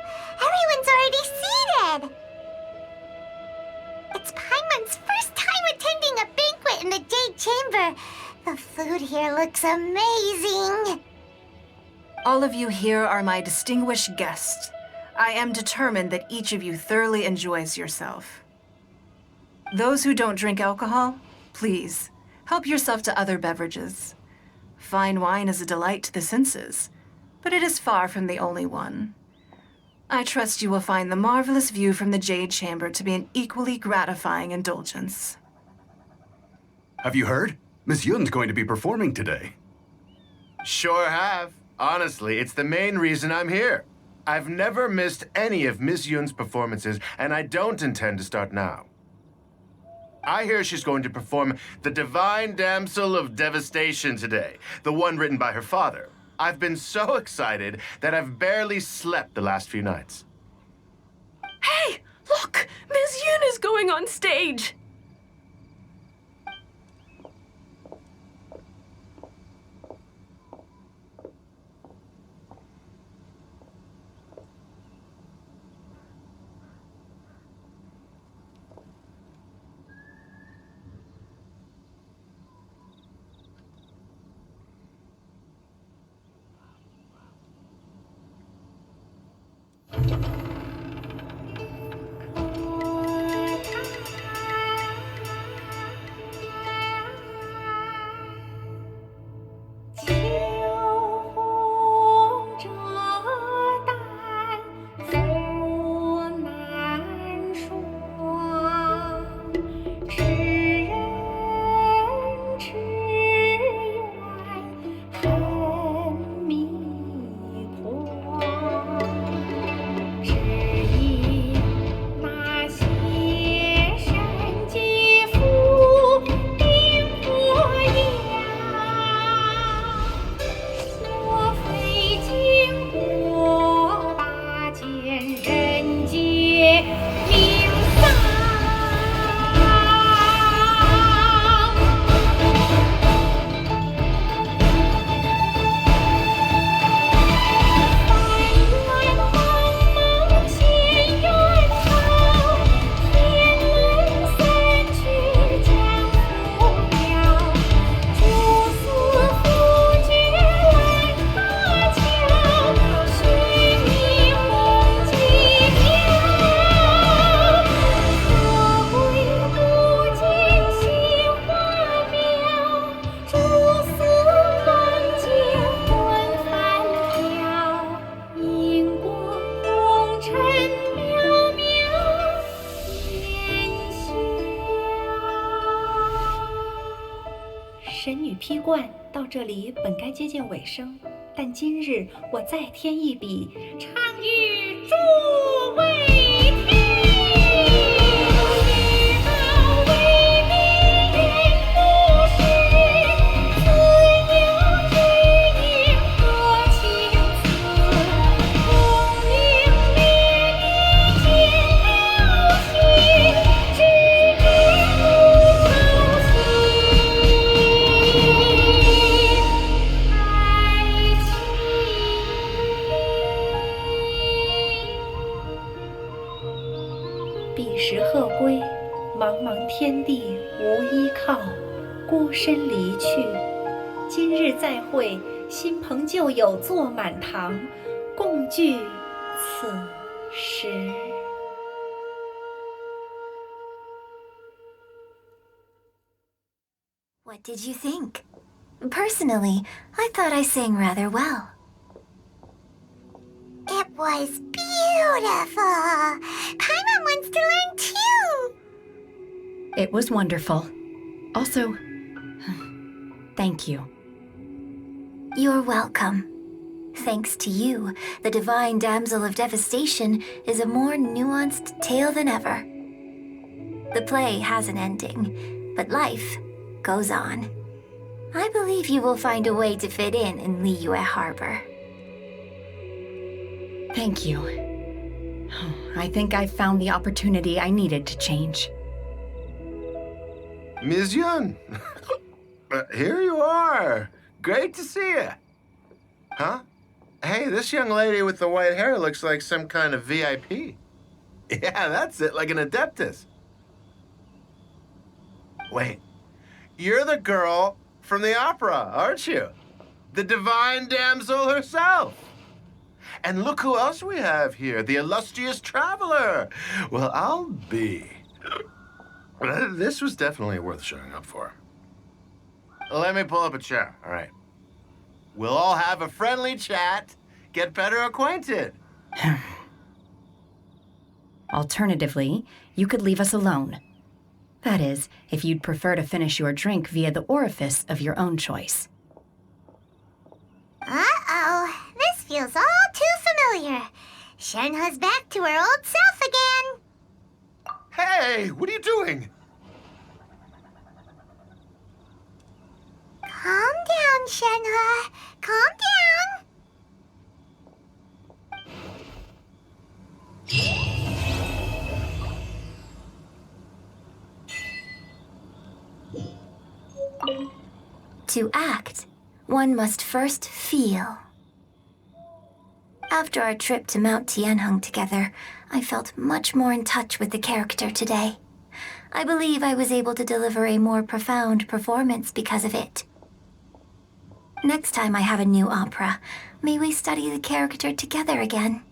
Everyone's already seated! It's Paimon's first time attending a banquet in the Jade Chamber. The food here looks amazing. All of you here are my distinguished guests. I am determined that each of you thoroughly enjoys yourself. Those who don't drink alcohol, please, help yourself to other beverages. Fine wine is a delight to the senses, but it is far from the only one. I trust you will find the marvelous view from the Jade Chamber to be an equally gratifying indulgence. Have you heard? Miss Yun's going to be performing today. Sure have. Honestly, it's the main reason I'm here. I've never missed any of Miss Yun's performances, and I don't intend to start now. I hear she's going to perform The Divine Damsel of Devastation today, the one written by her father. I've been so excited that I've barely slept the last few nights. Hey, look! Miss Yun is going on stage!神女披冠到这里本该接近尾声，但今日我再添一笔，唱与诸位听。彼时鹤归，茫茫天地无依靠，孤身离去。今日再会，新朋旧友坐满堂，共聚此时。What did you think? Personally, I thought I sang rather well. It was beautiful. Paimon wants to learn too. It was wonderful. Also, thank you. You're welcome. Thanks to you, the Divine Damsel of Devastation is a more nuanced tale than ever. The play has an ending, but life goes on. I believe you will find a way to fit in Liyue Harbor. Thank you. I think I've found the opportunity I needed to change. Ms. Yun, here you are. Great to see you. Huh? Hey, this young lady with the white hair looks like some kind of VIP. Yeah, that's it, like an Adeptus. Wait, you're the girl from the opera, aren't you? The Divine Damsel herself. And look who else we have here, the illustrious traveler. Well, I'll be. This was definitely worth showing up for. Let me pull up a chair, all right. We'll all have a friendly chat, get better acquainted. Alternatively, you could leave us alone. That is, if you'd prefer to finish your drink via the orifice of your own choice. Uh-oh, this feels all too familiar. Shenhe's back to her old self again. Hey, what are you doing? Calm down, Shenhe. Calm down. To act, one must first feel. After our trip to Mount Tianheng together, I felt much more in touch with the character today. I believe I was able to deliver a more profound performance because of it. Next time I have a new opera, may we study the character together again.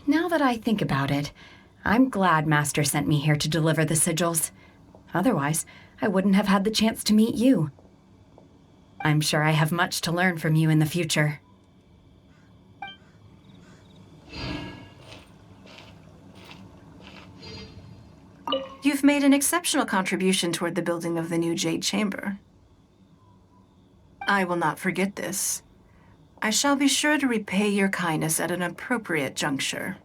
Now that I think about it, I'm glad Master sent me here to deliver the sigils. Otherwise, I wouldn't have had the chance to meet you. I'm sure I have much to learn from you in the future. You've made an exceptional contribution toward the building of the new Jade Chamber. I will not forget this. I shall be sure to repay your kindness at an appropriate juncture.